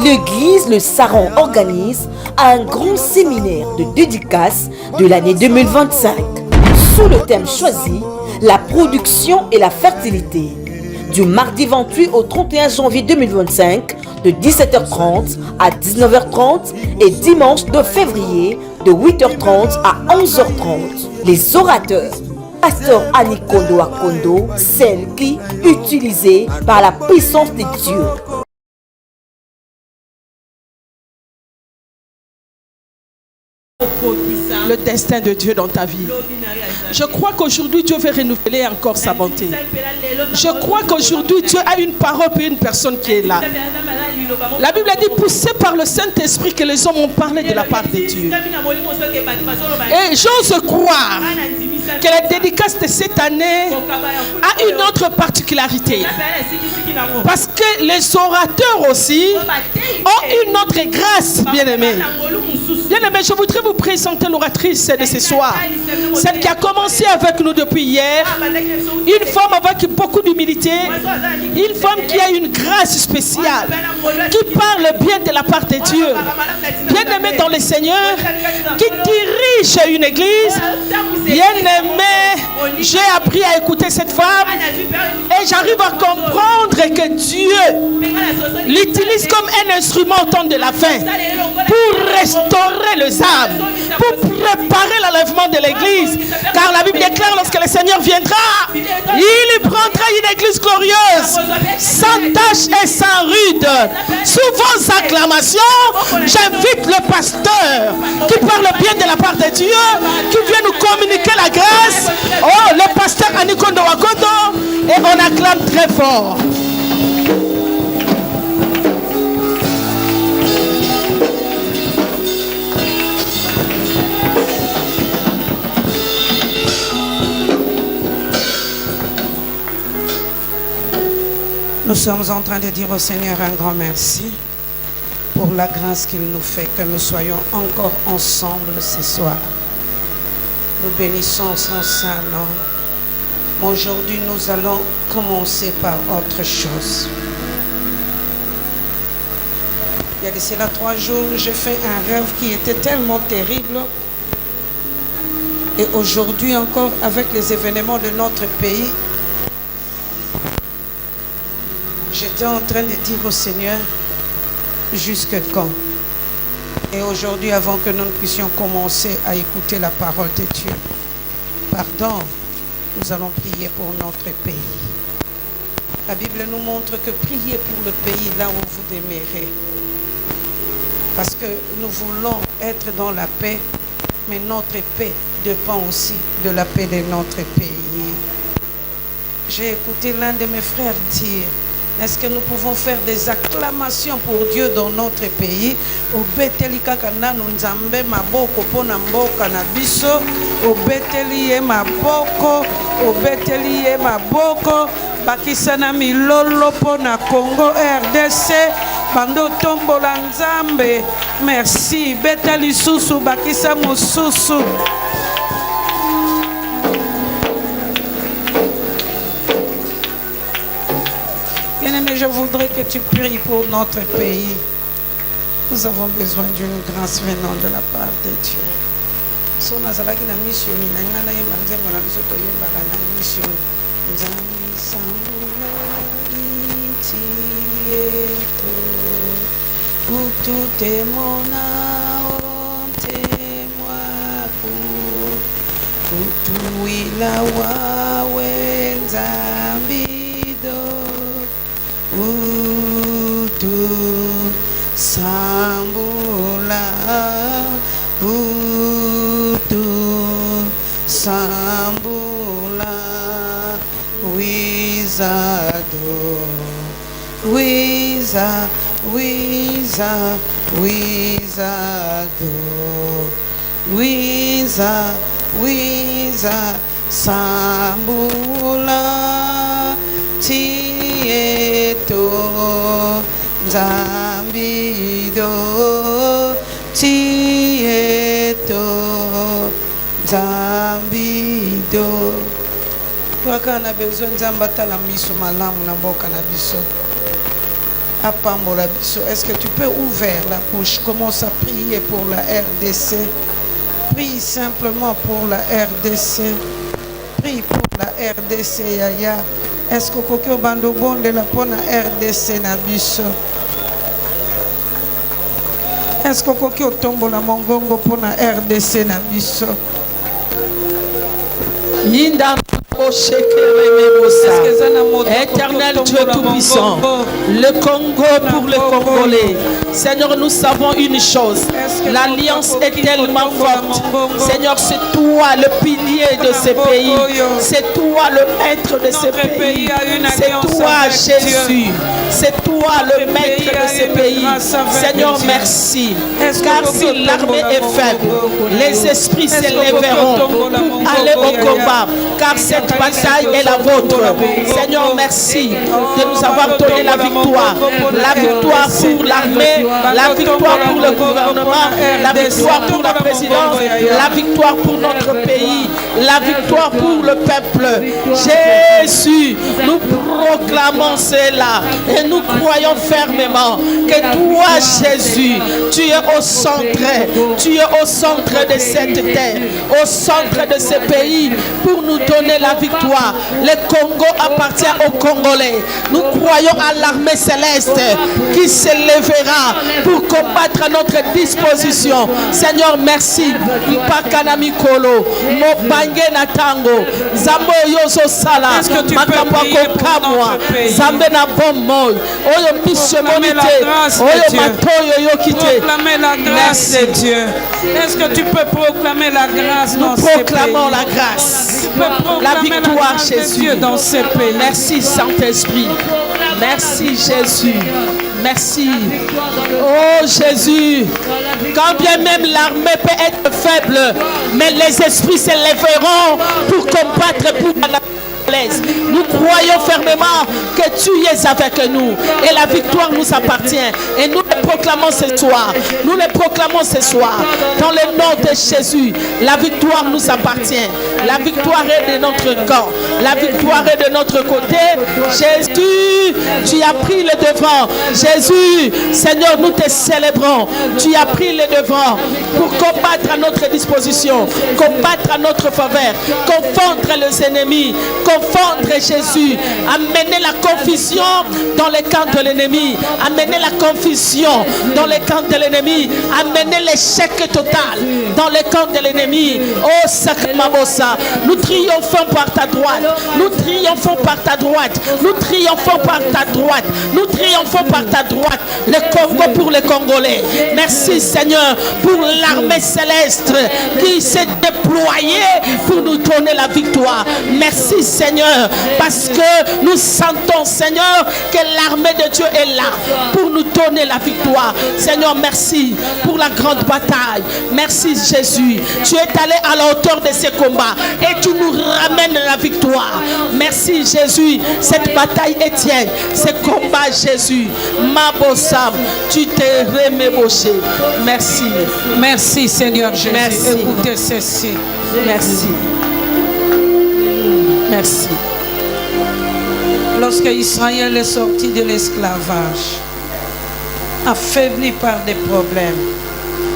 l'église Le Saron organise un grand séminaire de dédicace de l'année 2025 sous le thème choisi, la production et la fertilité, du mardi 28 au 31 janvier 2025 de 17h30 à 19h30 et dimanche 2 février de 8h30 à 11h30. Les orateurs: Pasteur Annie Kondo Akondo, celle qui, utilisée par la puissance de Dieu. Le destin de Dieu dans ta vie. Je crois qu'aujourd'hui Dieu veut renouveler encore sa bonté. Je crois qu'aujourd'hui Dieu a une parole pour une personne qui est là. La Bible a dit, poussé par le Saint-Esprit, que les hommes ont parlé de la part de Dieu. Et j'ose croire que la dédicace de cette année a une autre particularité. Parce que les orateurs aussi ont une autre grâce, bien-aimés. Bien-aimés, je voudrais vous présenter l'oratrice de ce soir. Celle qui a commencé avec nous depuis hier. Une femme avec beaucoup d'humilité. Une femme qui a une grâce spéciale. Qui parle bien de la part de Dieu. Bien-aimée dans le Seigneur. Qui dirige une église. Bien-aimée, j'ai appris à écouter cette femme. Et j'arrive à comprendre que Dieu l'utilise comme un instrument au temps de la fin. Pour restaurer les âmes, pour préparer l'enlèvement de l'église. Car la Bible déclare, lorsque le Seigneur viendra, il prendra une église glorieuse, sans tache et sans rude. Sous vos acclamations, j'invite le pasteur qui parle bien de la part de Dieu, qui vient nous communiquer la grâce. Oh, le pasteur Annie Kondo Akondo, et on acclame très fort. Nous sommes en train de dire au Seigneur un grand merci pour la grâce qu'il nous fait, que nous soyons encore ensemble ce soir. Nous bénissons son saint nom. Aujourd'hui, nous allons commencer par autre chose. Il y a de cela 3 jours, j'ai fait un rêve qui était tellement terrible. Et aujourd'hui encore, avec les événements de notre pays, j'étais en train de dire au Seigneur, jusque quand? Et aujourd'hui, avant que nous ne puissions commencer à écouter la parole de Dieu, pardon, nous allons prier pour notre pays. La Bible nous montre que priez pour le pays là où vous demeurez. Parce que nous voulons être dans la paix, mais notre paix dépend aussi de la paix de notre pays. J'ai écouté l'un de mes frères dire, est-ce que nous pouvons faire des acclamations pour Dieu dans notre pays? Obeteli kaka nanu nzambe maboko pona mboka na biso. Obeteli ye maboko. Obeteli ye maboko. Bakisana milolo pona Congo RDC. Bando tombola nzambe. Merci. Beteli susu bakisa mususu. Bien-aimé, je voudrais que tu pries pour notre pays. Nous avons besoin d'une grâce venant de la part de Dieu. So nazalaki na mission na ngana ye manzembo na biso to yembaka na mission. Nzambi sambula iti eto. Utu temona ontemwaku. Utu ila wawe nzambi. Utu sambula, utu sambula, wizado, wiza sambula. Tieto Zambido Tieto Zambido. Toi quand on a besoin de Zambata la miso malamu na mboka na biso. apambola biso. Est-ce que tu peux ouvrir la bouche? Commence à prier pour la RDC. Prie simplement pour la RDC. Prie pour la RDC, Yaya. Est-ce que kokyo bando bonde la pona RDC na biso? Est-ce que kokyo tombo la mongongo pona RDC na biso? Yinda Éternel Dieu Tout-Puissant, le Congo pour le Congolais. Seigneur, nous savons une chose, l'alliance est tellement forte. Seigneur, c'est toi le pilier de ces pays, c'est toi le maître de ces pays, c'est toi Jésus, c'est toi le maître de ces pays. Seigneur, merci, car si l'armée est faible, les esprits s'élèveront pour aller au combat, car cette bataille est la vôtre. Seigneur, merci de nous avoir donné la victoire pour l'armée, la victoire pour le gouvernement, la victoire pour la présidence, la victoire pour notre pays, la victoire pour le peuple. Jésus, nous proclamons cela et nous croyons fermement que toi, Jésus, tu es au centre de cette terre, au centre de ce pays pour nous donner la victoire. Le Congo appartient aux Congolais. Nous croyons à l'armée céleste qui s'élèvera pour combattre à notre disposition. Seigneur, merci. Pakanami Kolo, Mobange Natango, Zambo Yoso Sala, Makapako Kamwa, Zambe na Bommoy, Oyo Mishemonite, Oyo Matoyo Yokite. Proclamer la grâce de Dieu. Est-ce que tu peux proclamer la grâce dans ces pays? Nous proclamons la grâce, la victoire, Jésus. Dans ces pays. Merci Saint-Esprit. Merci Jésus. Merci. Oh Jésus. Quand bien même l'armée peut être faible, mais les esprits s'élèveront pour combattre pour la place. Nous croyons fermement que tu es avec nous et la victoire nous appartient. Et nous le proclamons ce soir. Nous le proclamons ce soir. Dans le nom de Jésus, la victoire nous appartient. La victoire est de notre camp. La victoire est de notre côté. Jésus, tu as pris le devant. Jésus, Seigneur, nous te célébrons. Tu as pris le devant pour combattre à notre disposition, combattre à notre faveur, confondre les ennemis, confondre Jésus, amener la confusion dans les camps de l'ennemi, amener la confusion dans les camps de l'ennemi, amener l'échec total dans les camps de l'ennemi. Oh Sakamabosa, nous triomphons par ta droite, nous triomphons par ta droite, nous triomphons par ta droite, nous triomphons par ta droite. Le Congo pour les Congolais. Merci Seigneur pour l'armée céleste qui s'est déployée pour nous donner la victoire. Merci Seigneur parce que nous sentons Seigneur que l'armée de Dieu est là pour nous donner la victoire. Seigneur, merci pour la grande bataille. Merci Jésus. Tu es allé à la hauteur de ces combats et tu nous ramènes la victoire. Merci Jésus. Cette bataille est tienne. Ce combat Jésus. Mabosam, tu t'es reméboché. Merci. Merci Seigneur Jésus. Merci. Écoutez ceci. Merci. Merci. Lorsque Israël est sorti de l'esclavage, affaibli par des problèmes,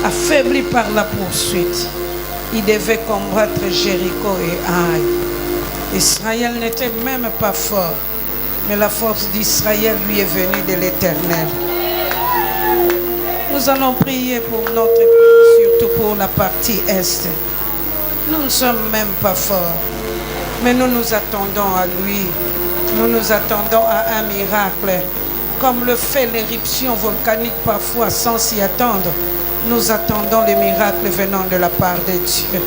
affaibli par la poursuite, il devait combattre Jéricho et Aïe. Israël n'était même pas fort, mais la force d'Israël lui est venue de l'Éternel. Nous allons prier pour notre pays, surtout pour la partie Est. Nous ne sommes même pas forts, mais nous nous attendons à lui. Nous nous attendons à un miracle. Comme le fait l'éruption volcanique parfois sans s'y attendre, nous attendons les miracles venant de la part de Dieu.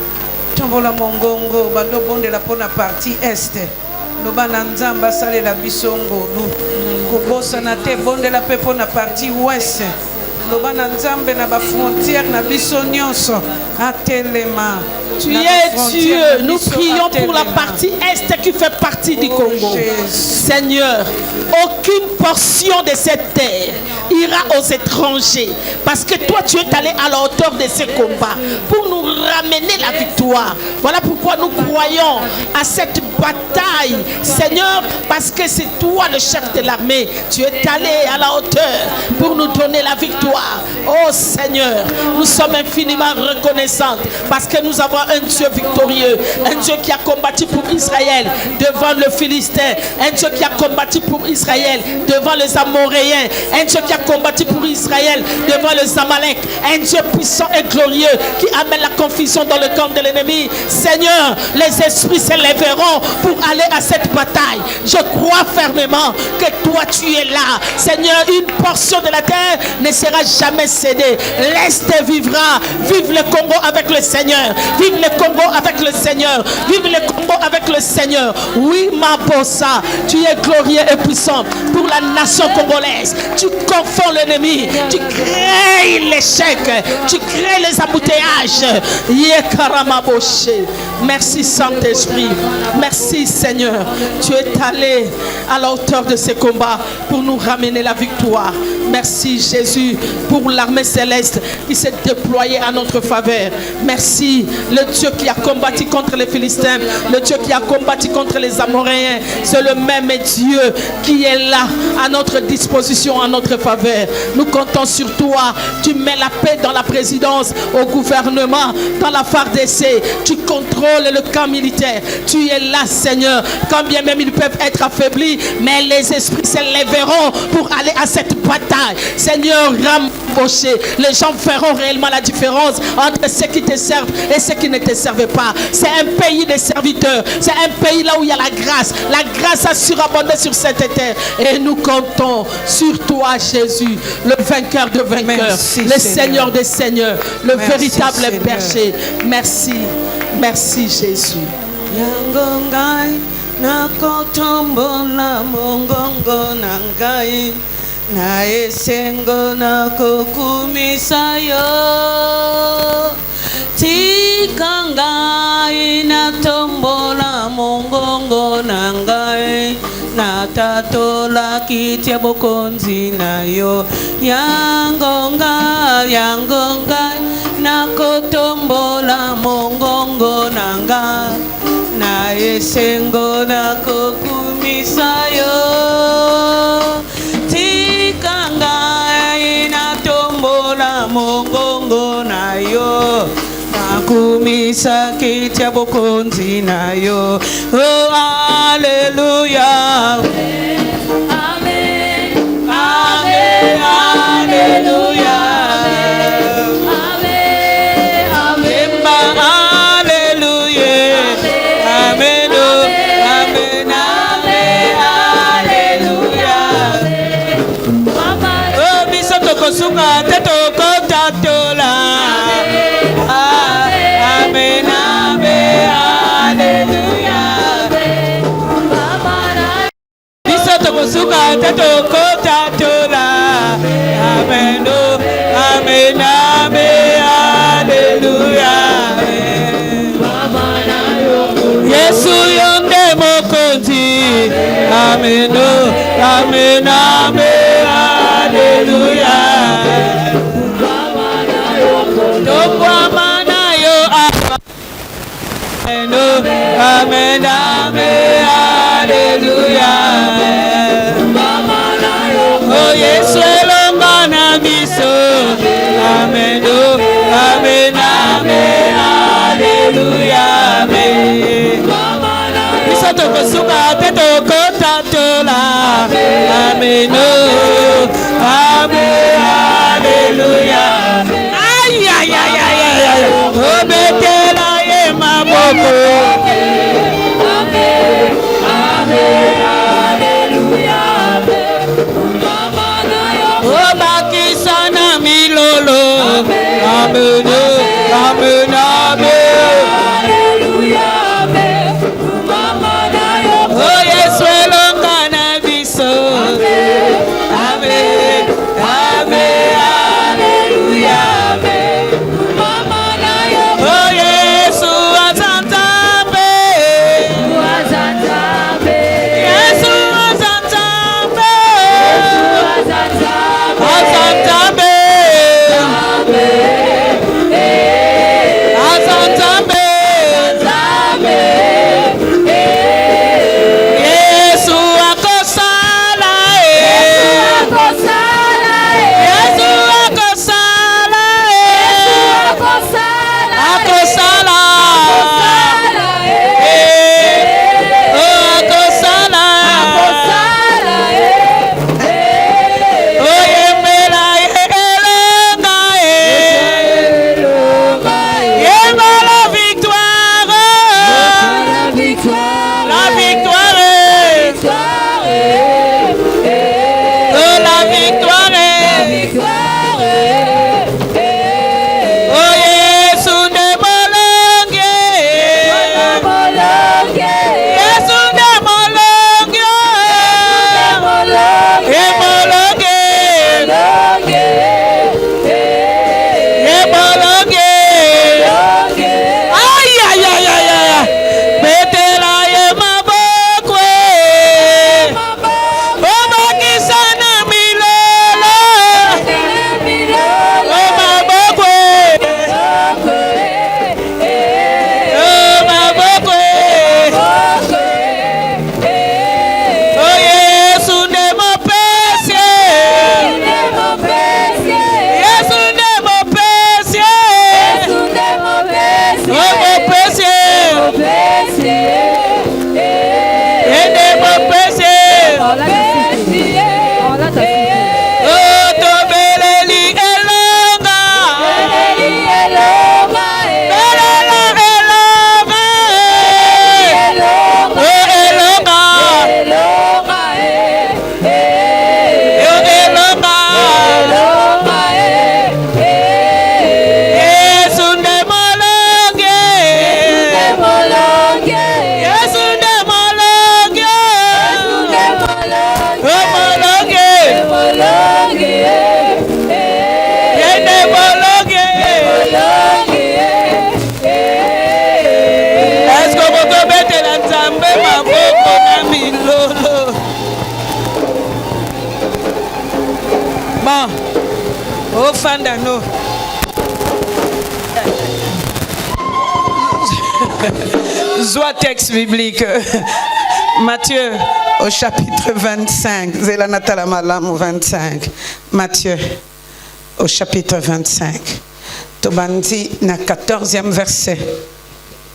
Tombola mongongo, bando bon de la pona partie Est. Nous bananzamba sale la bisongo. Nous kobosa na te bon de la pepona partie Ouest. loba na nzambe na ba frontière na biso nyonso atelema. Tu es Dieu. Nous prions pour la partie Est qui fait partie du Congo. Seigneur, aucune portion de cette terre ira aux étrangers. Parce que toi, tu es allé à la hauteur de ces combats pour nous ramener la victoire. Voilà pourquoi nous croyons à cette bataille, Seigneur, parce que c'est toi le chef de l'armée. Tu es allé à la hauteur pour nous donner la victoire. Oh Seigneur, nous sommes infiniment reconnaissants parce que nous avons un Dieu victorieux, un Dieu qui a combattu pour Israël devant le Philistin, un Dieu qui a combattu pour Israël devant les Amoréens, un Dieu qui a combattu pour Israël devant les Amalek, un Dieu puissant et glorieux qui amène la confusion dans le camp de l'ennemi. Seigneur, les esprits s'élèveront pour aller à cette bataille. Je crois fermement que toi tu es là. Seigneur, une portion de la terre ne sera jamais cédée. L'Est vivra. Vive le Congo avec le Seigneur. Vive le Congo avec le Seigneur. Vive le Congo avec le Seigneur. Oui, ma bossa, tu es glorieux et puissant pour la nation congolaise. Tu confonds l'ennemi. Tu crées l'échec. Tu crées les embouteillages. Merci Saint-Esprit. Merci Seigneur. Tu es allé à la hauteur de ces combats pour nous ramener la victoire. Merci Jésus pour l'armée céleste qui s'est déployée à notre faveur. Merci le Dieu qui a combattu contre les Philistins, le Dieu qui a combattu contre les Amoréens. C'est le même Dieu qui est là à notre disposition, à notre faveur. Nous comptons sur toi. Tu mets la paix dans la présidence, au gouvernement, dans la FARDC. Tu contrôles le camp militaire. Tu es là Seigneur. Quand bien même ils peuvent être affaiblis, mais les esprits s'élèveront pour aller à cette bataille. Seigneur, ramboché. Les gens feront réellement la différence entre ceux qui te servent et ceux qui ne te servent pas. C'est un pays de serviteurs. C'est un pays là où il y a la grâce. La grâce a surabondé sur cette terre. Et nous comptons sur toi, Jésus, le vainqueur de vainqueurs. Merci, le Seigneur des seigneurs, le véritable Seigneur. Berger. Merci. Merci, Jésus. Yangongai nakotombola mongongo nangai na esengo nakokumisayo tikangai natombola mongongo nangai natatola kiti ya bokonzi nayo yangongai nakotombola mongongo nangai na esengo nakokumisayo tikangai natombola mongongo nayo nakumisa kiti ya bokonzi nayo. Oh hallelujah, amen, amen, hallelujah. Sunga teto kota tola. Amen, amen, hallelujah. Bisoto kusuka teto kota tola. Amen, amen, amen, hallelujah. Yesu yonde mokonzi. Amen, amen, amen, hallelujah. Amen, amen, hallelujah. Oh yes, elongana biso. Amen, amen, amen, hallelujah. Biso tokosuka teto kotatola. Amen, amen, hallelujah. Ay ay ay ay ay. Oh betela ye maboko. Amen, amen, amen. Oh yes, welongana biso. Amen, amen, Bofandano. Zoa texte biblique. Matthieu au chapitre 25. Zela Natala Malam 25. Matthieu au chapitre 25. Tobandi na 14e verset.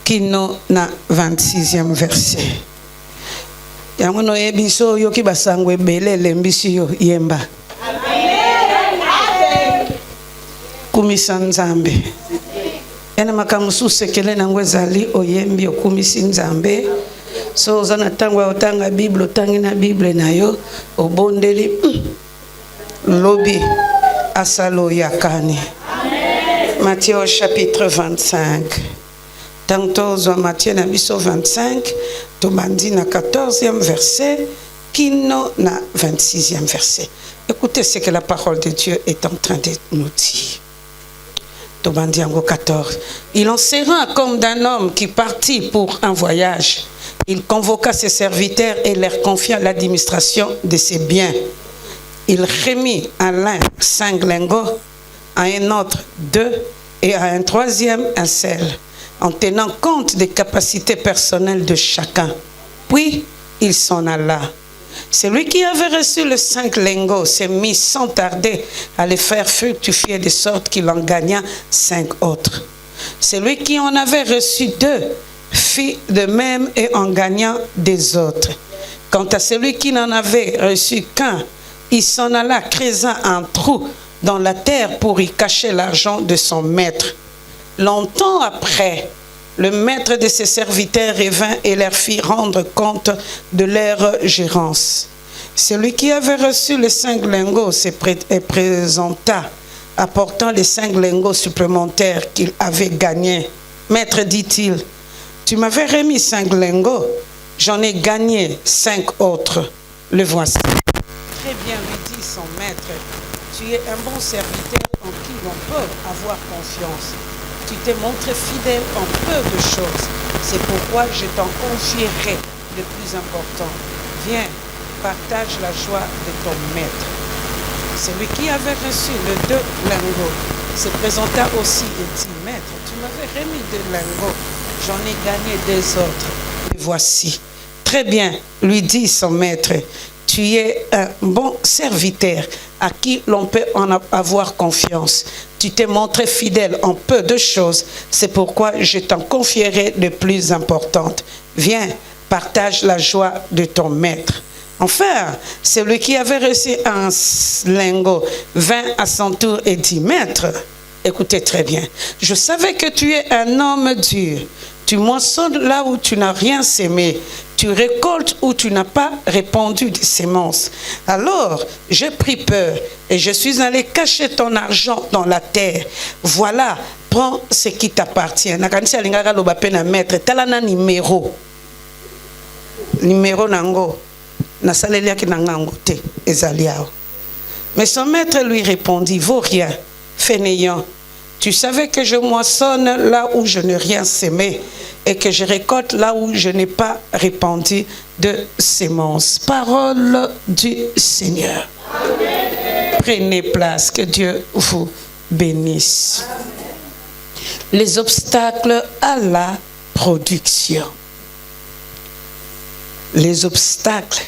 Kino na 26e verset. Yangono ebiso yoki basangwe belele mbisi yo yemba. Kumisa nzambe. Yana makamusu sekele na ngwezali oyembi okumisi nzambe. So ozana tangwa otanga Bible otangi na Bible na yo obondeli lobi asalo yakani. Matthieu chapitre 25. Tantôt au Matthieu na biso 25, tobandi na 14e verset, kino na 26e verset. Écoutez ce que la parole de Dieu est en train de nous dire. Tobandi en 14. Il en sera comme d'un homme qui partit pour un voyage. Il convoqua ses serviteurs et leur confia l'administration de ses biens. Il remit à l'un 5 lingots, à un autre 2 et à un troisième un seul, en tenant compte des capacités personnelles de chacun. Puis il s'en alla. Celui qui avait reçu les 5 lingots s'est mis sans tarder à les faire fructifier de sorte qu'il en gagna 5 autres. Celui qui en avait reçu 2 fit de même et en gagna des autres. Quant à celui qui n'en avait reçu qu'un, il s'en alla creusant un trou dans la terre pour y cacher l'argent de son maître. Longtemps après, le maître de ses serviteurs revint et leur fit rendre compte de leur gérance. Celui qui avait reçu les 5 lingots se présenta, apportant les 5 lingots supplémentaires qu'il avait gagnés. Maître, dit-il, tu m'avais remis 5 lingots, j'en ai gagné 5 autres. Le voici. Très bien, lui dit son maître, tu es un bon serviteur en qui l'on peut avoir confiance. Tu t'es montré fidèle en peu de choses. C'est pourquoi je t'en confierai le plus important. Viens, partage la joie de ton maître. Celui qui avait reçu les 2 lingots se présenta aussi et dit, maître, tu m'avais remis 2 lingots, j'en ai gagné 2 autres. Et voici. Très bien, lui dit son maître, tu es un bon serviteur à qui l'on peut en avoir confiance. Tu t'es montré fidèle en peu de choses, c'est pourquoi je t'en confierai de plus importantes. Viens, partage la joie de ton maître. Enfin, celui qui avait reçu un lingot vint à son tour et dit, maître, écoutez très bien, je savais que tu es un homme dur. Tu moissonnes là où tu n'as rien sémé. Tu récoltes où tu n'as pas répandu des semences. Alors, j'ai pris peur et je suis allé cacher ton argent dans la terre. Voilà, prends ce qui t'appartient. Numéro nango. Mais son maître lui répondit, vaut rien, fainéant. Tu savais que je moissonne là où je n'ai rien sémé et que je récolte là où je n'ai pas répandu de semences. Parole du Seigneur. Amen. Prenez place, que Dieu vous bénisse. Les obstacles à la production. Les obstacles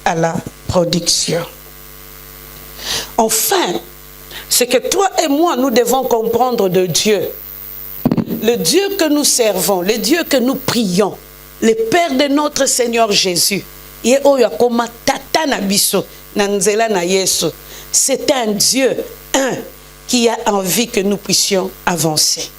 à la production. Enfin, c'est que toi et moi, nous devons comprendre de Dieu. Le Dieu que nous servons, le Dieu que nous prions, le Père de notre Seigneur Jésus, c'est un Dieu, qui a envie que nous puissions avancer.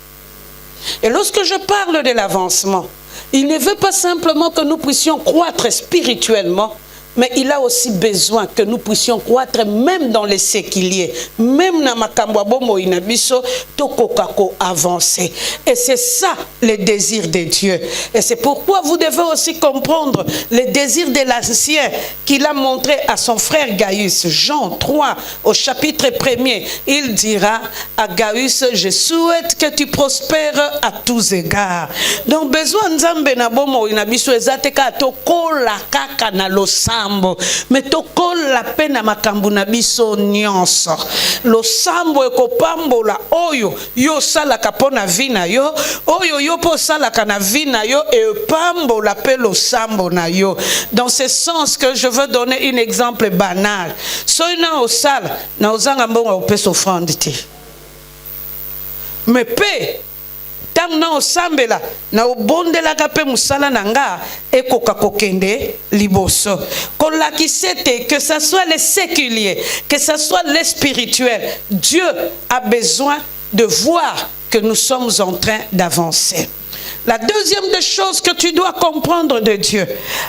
Et lorsque je parle de l'avancement, il ne veut pas simplement que nous puissions croître spirituellement, mais il a aussi besoin que nous puissions croître même dans les séquiliers, même dans makambo bomo inabiso tokokako avancer. Et c'est ça le désir de Dieu. Et c'est pourquoi vous devez aussi comprendre le désir de l'Ancien qu'il a montré à son frère Gaius. Jean 3 au chapitre 1er, il dira à Gaius, je souhaite que tu prospères à tous égards. Donc besoin nzambe na bomo inabiso ezateka tokola kaka na losambo. losambo mais tokola pe na makambo na biso nyonso losambo ekopambola oyo yo salaka po na vi na yo oyo yo po salaka na vi na yo epambola pe losambo na yo. Dans ce sens que je veux donner un exemple banal. Soy na osala na ozanga mbongo opesa offrande te mais pe tant na osambela na obondelaka pe musala nanga ekoka kokende liboso kolakisete que ça soit les séculiers que ça soit les spirituels. Dieu a besoin de voir que nous sommes en train d'avancer. La deuxième des choses que tu dois comprendre de Dieu,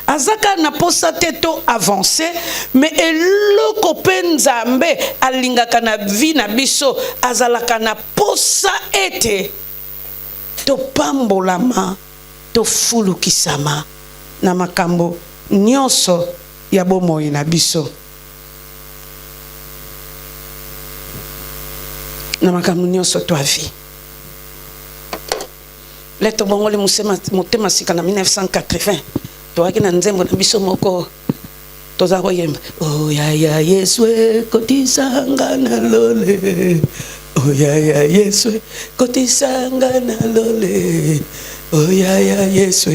azaka na posa teto avancer, mais eloko penzambe alingaka na vi na biso azalaka na posa ete to pambolama to fulukisama na makambo nyonso ya bomoi na biso. Na makambo nyonso to avi. Leto bongole motema sika na 1980 toaki na nzembo na biso moko toza koyemba oh ya ya Yesu kotisanga na lole oh ya ya Yesu kotisanga na lole oh ya ya Yesu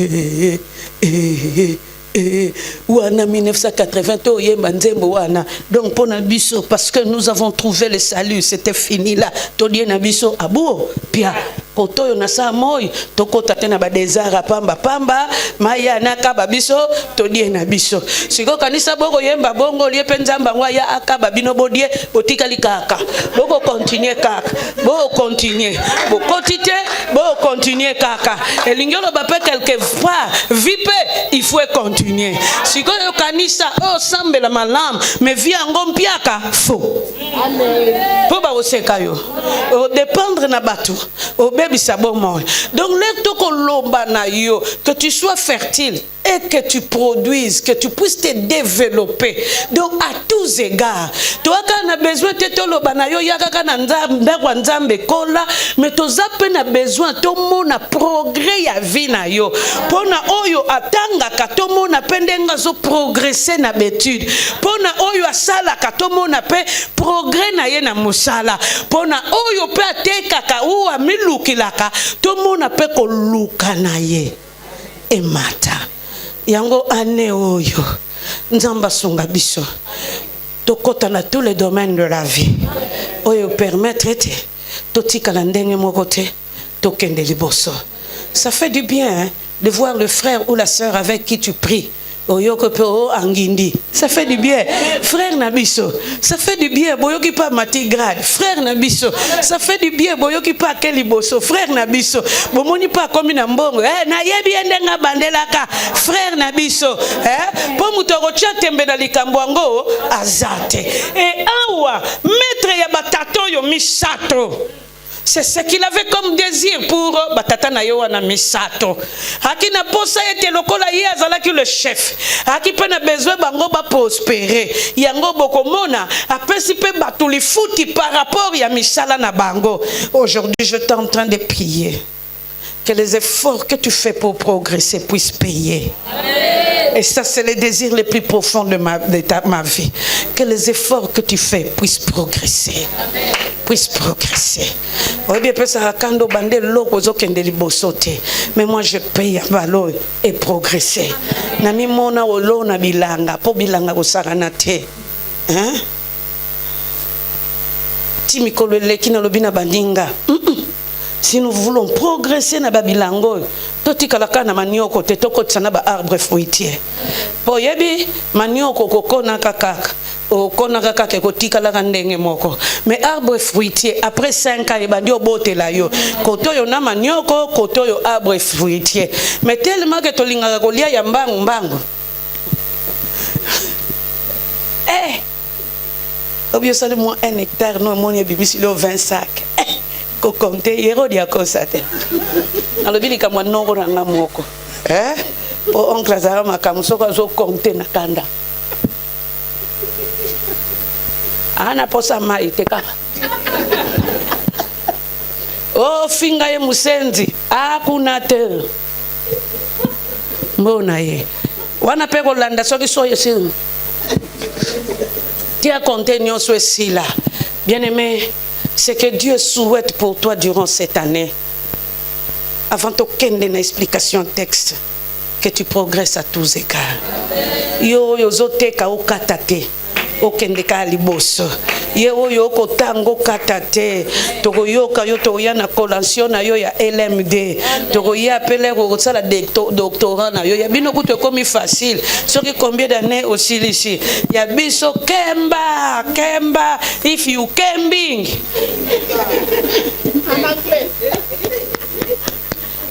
wana 1980 to yemba nzembo wana donc pour na biso parce que nous avons trouvé le salut, c'était fini là to die na biso abo pia kotoyo na sa moy to kota tena ba désert pamba pamba maya na kaba biso to die na biso siko kanisa boko yemba bongo lie penzamba ngwa ya akaba bino bodie botika likaka boko continuer kaka bo continuer bo kotite bo continuer kaka elingolo ba pe quelque part vipe il faut continuer siko yo kanisa o sambela malam mais via ngompiaka faux amen po ba oseka yo o dépendre na bato o donc les toko lomba na yo que tu sois fertile et que tu produises, que tu puisses te développer. Donc à tous égards, toi quand on a besoin de te loba na yo yaka na nzambe kola, mais toi zape na besoin to mona progrès ya vie na yo. Pona oyo atanga ka to mona pendenga zo progresser na betude. Pona oyo asala ka to mona pe progrès na ye na musala. Pona oyo pe ateka ka ou amilukilaka to mona pe ko luka na ye. Emata. Yango ane oyo nzamba sunga biso tokota na tous les domaines de la vie oyo permettre te totika la ndenge moko te tokende liboso. Ça fait du bien hein, de voir le frère ou la sœur avec qui tu pries Oyoko po angindi. Ça fait du bien. Frère Nabiso. Ça fait du bien. Boyoki pa matigrade. Frère Nabiso. Ça fait du bien. Boyoki pa keliboso. Frère Nabiso. Bomoni pa komi na mbongo. Na yebi endenga bandelaka. Frère Nabiso. Po mutoro tia tembe na likambo ango azate. Et awa maître ya batato yo misato. C'est ce qu'il avait comme désir pour batata na yo wana misato. Haki na posa ete lokola ye azalaki le chef. Haki pe na besoin bango ba prospérer. Yango bokomona apesi pe batuli futi par rapport ya misala na bango. Aujourd'hui, je suis en train de prier que les efforts que tu fais pour progresser puissent payer. Amen. Et ça, c'est le désir le plus profond de ma vie. Que les efforts que tu fais puissent progresser. Amen. Puissent progresser. Mais moi, je paye à valeur et progresser. Nami mona olo na bilanga, po bilanga osaranate. Hein? Timikolo lekina lobina bandinga. Si nous voulons progresser na babilango, totikalaka na manioko te tokotisa ba arbre fruitier. Po yebi manioko kokona kakaka. Okona kakaka kotikalaka ndenge moko. Mais arbre fruitier après 5 ans ebandi obotela yo. Kotoyo na manioko, kotoyo arbre fruitier. Mais tellement que tolingaka kolia ya mbangu mbangu. Eh. Obio sale moi 1 hectare no moni bibisi le 20 sacs. Compte yero dia kosate alobili kamwa nongo na ngamoko po oncle zara makamsoko zo compte na kanda ana posa mai teka o finga ye musenzi akuna te mbona ye wana peko landa soki soye sin Tu as compté nyonso esila. Bien-aimé, ce que Dieu souhaite pour toi durant cette année, avant aucune explication texte, que tu progresses à tous égards. Yo yozote ka okatate. Okendeka liboso ye oyo kotango katate tokoyoka yo toya na collation na yo ya LMD tokoya appeler ko sala doctorat na yo ya bino kuto komi facile soki combien d'années aussi ici ya biso kemba if you kembing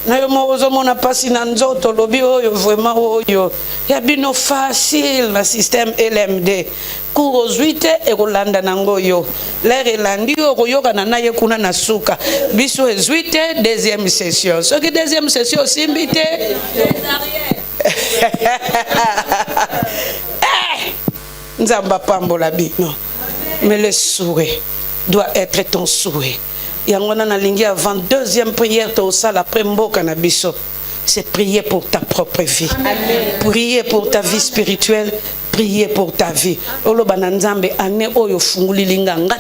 na yo mozo mona pasi na nzoto lobi oyo vraiment oyo ya bino facile na système LMD cours 8 et Rolanda nangoyo l'air elandi okoyoka na naye kuna na suka biso 8 deuxième session ce que deuxième session simbite nzamba pambola bino mais le souhait doit être ton souhait. Yangona na lingi avant deuxième prière to sala après mboka na biso c'est prier pour ta propre vie. Amen. Prier pour ta vie spirituelle, prier pour ta vie. Oloba na nzambe ane oyo funguli linga nga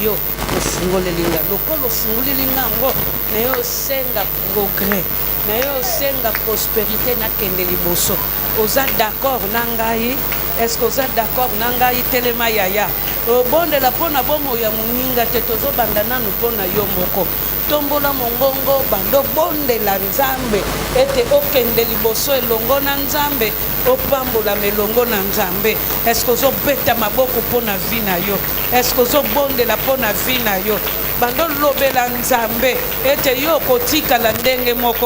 yo funguli linga lokolo funguli linga ngo na yo senga progrès na yo senga prospérité na kende liboso. Oza d'accord na ngai? Est-ce que vous êtes d'accord na ngai telema yaya bonde la pona bomo ya muninga te tozo bandana no pona yo moko tombola mongongo bando bonde la nzambe ete okende liboso elongo na nzambe opambola melongo na nzambe. Est-ce que zo beta maboko pona vie na yo? Est-ce que zo bonde la pona vie na yo? Bando lobela nzambe ete yo kotika la ndenge moko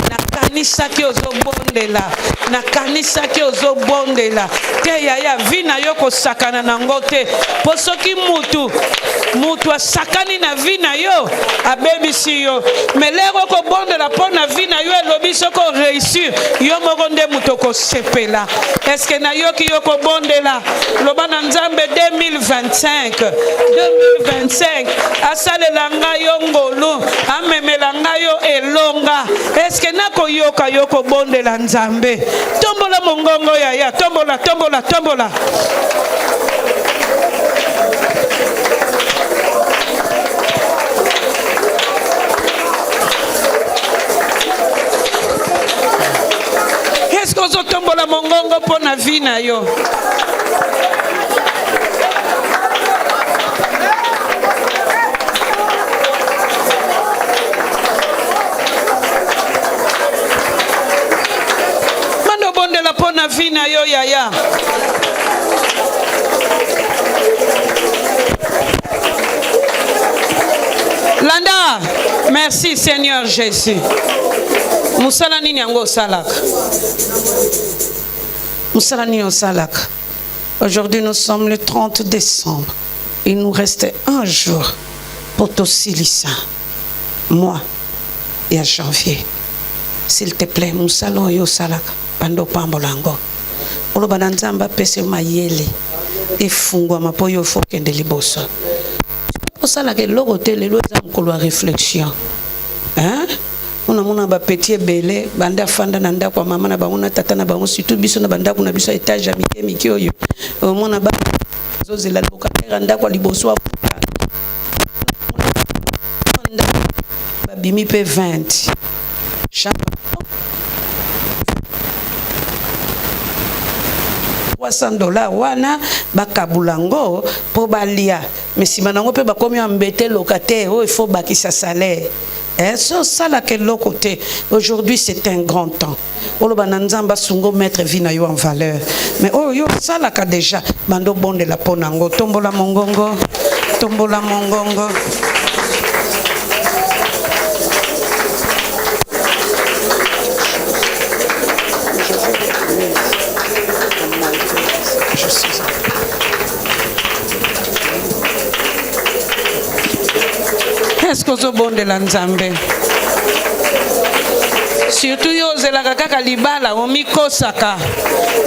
na kanisa ki ozo bondela na kanisa ki ozo bondela te ya vina yo ko sakana na ngote posoki mutu asakani na vina yo abebisi yo melero ko bondela pona vina yo elobi soko réussir yo moko nde mutu ko sepela. Est-ce que na yo ki yo ko bondela loba na nzambe 2025 asalela nga yo ngolu amemela nga yo elonga. Est-ce que na ko yoka yo ko bondela nzambe tombola mongongo ya tombola est-ce que vous tombola mongongo pour na vie na yo? Mando bonde la pour na vie na yo yaya. Landa, merci Seigneur Jésus. Musala nini yango salaka. Musala nini salaka. Aujourd'hui nous sommes le 30 décembre. Il nous reste un jour pour Tosilisa. Moi et à janvier. S'il te plaît, musala yo salaka. Pando pambolango. Olo bananzamba pese mayele. Efungwa mapoyo fokende liboso. Osala ke logote lelo za mkolo wa réflexion. Hein? On a mon petit belé, banda fanda nanda kwa mama na bango na tata na bango surtout biso na banda kuna biso étage amike miki oyo. Mon na ba zozela lokatera nda kwa liboso afuka. Babimi pe 20. $300 wana bakabulango po balia mais si manango pe bakomi ambete locataire il faut bakisa salaire so sala que l'autre côté aujourd'hui c'est un grand temps oloba nzamba sungo mettre vie na yo en valeur mais oh yo sala ka déjà bando bonde la ponango tombola mongongo. Est-ce que vous bonde la nzambe? Surtout yo zelaka kaka libala omiko saka.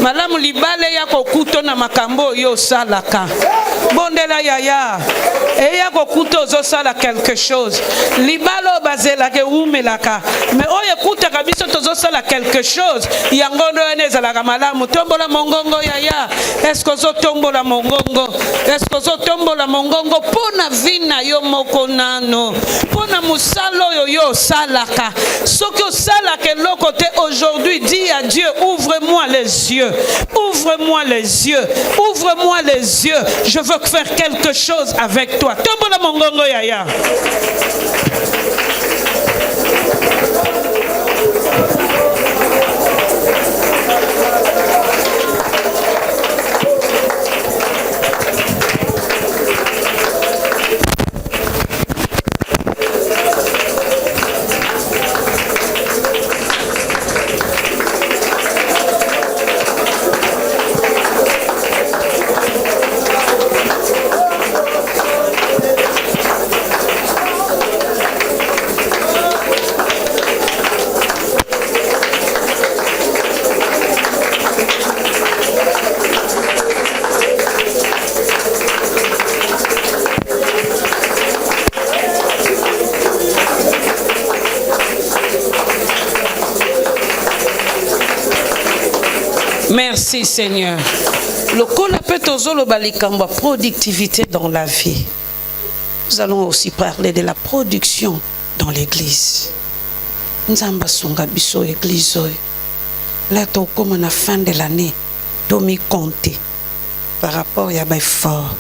Malamu libale ya kokuto na makambo yo salaka. Bondela yaya. Eya kokuta ozosala quelque chose. Libalo bazela ke umelaka. Mais oye kuta kabiso tozosala quelque chose. Yangono enezala malamu. Tombola mongongo yaya. Est-ce que ozotombola mongongo? Est-ce que ozotombola mongongo pona vina yo moko nano? Pona musalo yo yo salaka. Soki osalaka loko te aujourd'hui, dis à Dieu, ouvre-moi les yeux. Ouvre-moi les yeux. Ouvre-moi les yeux. Je veux faire quelque chose avec toi. Tombola mongongo yaya. Merci Seigneur. Le colapetozolo balikamba productivité dans la vie. Nous allons aussi parler de la production dans l'église. Nzamba songa biso église. Là comme à la fin de l'année, domi compter par rapport à l'effort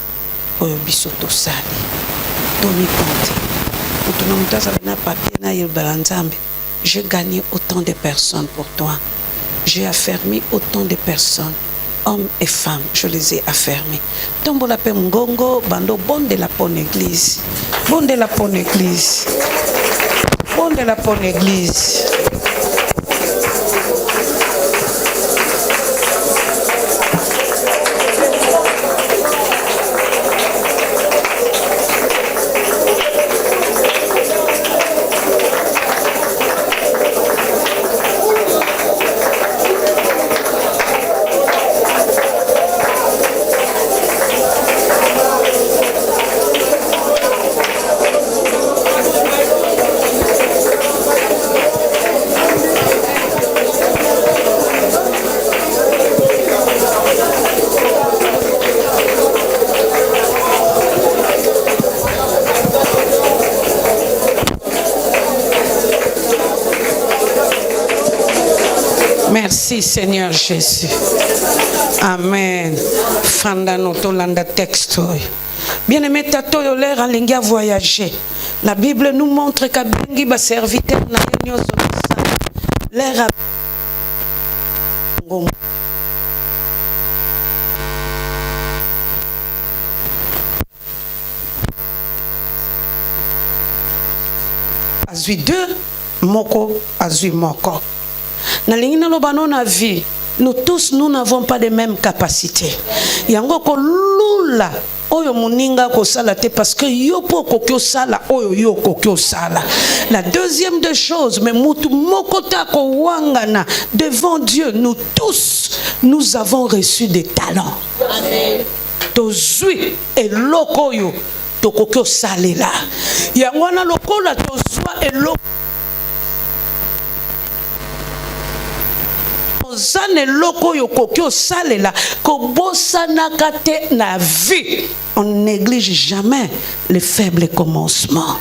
au biso to sali. Domi compter. J'ai gagné autant de personnes pour toi. J'ai affermi autant de personnes, hommes et femmes, je les ai affermis. Tombo la pe mgongo, bando bon de la bonne église. Bon de la bonne église. Bon de la bonne église. Merci Seigneur Jésus. Amen. Fanda noto landa texte. Bien-aimé tato yo l'air alingi à voyager. La Bible nous montre qu'à bengi ba serviteur na réunion so l'air a azui deux moko azui moko. Na vie, nous tous, nous n'avons pas les mêmes capacités. Yango ko lula oyo muninga ko sala te parce que yo po kokyo sala oyo yo kokyo sala. La deuxième des choses, mais mutu mokota ko wangana devant Dieu, nous tous, nous avons reçu des talents. Amen. Tozui et lokoyo to kokyo salela. Yango na lokola tozwa et loko zane loko yo kokyo salela ko bosana kate na vie. On ne néglige jamais les faibles commencements.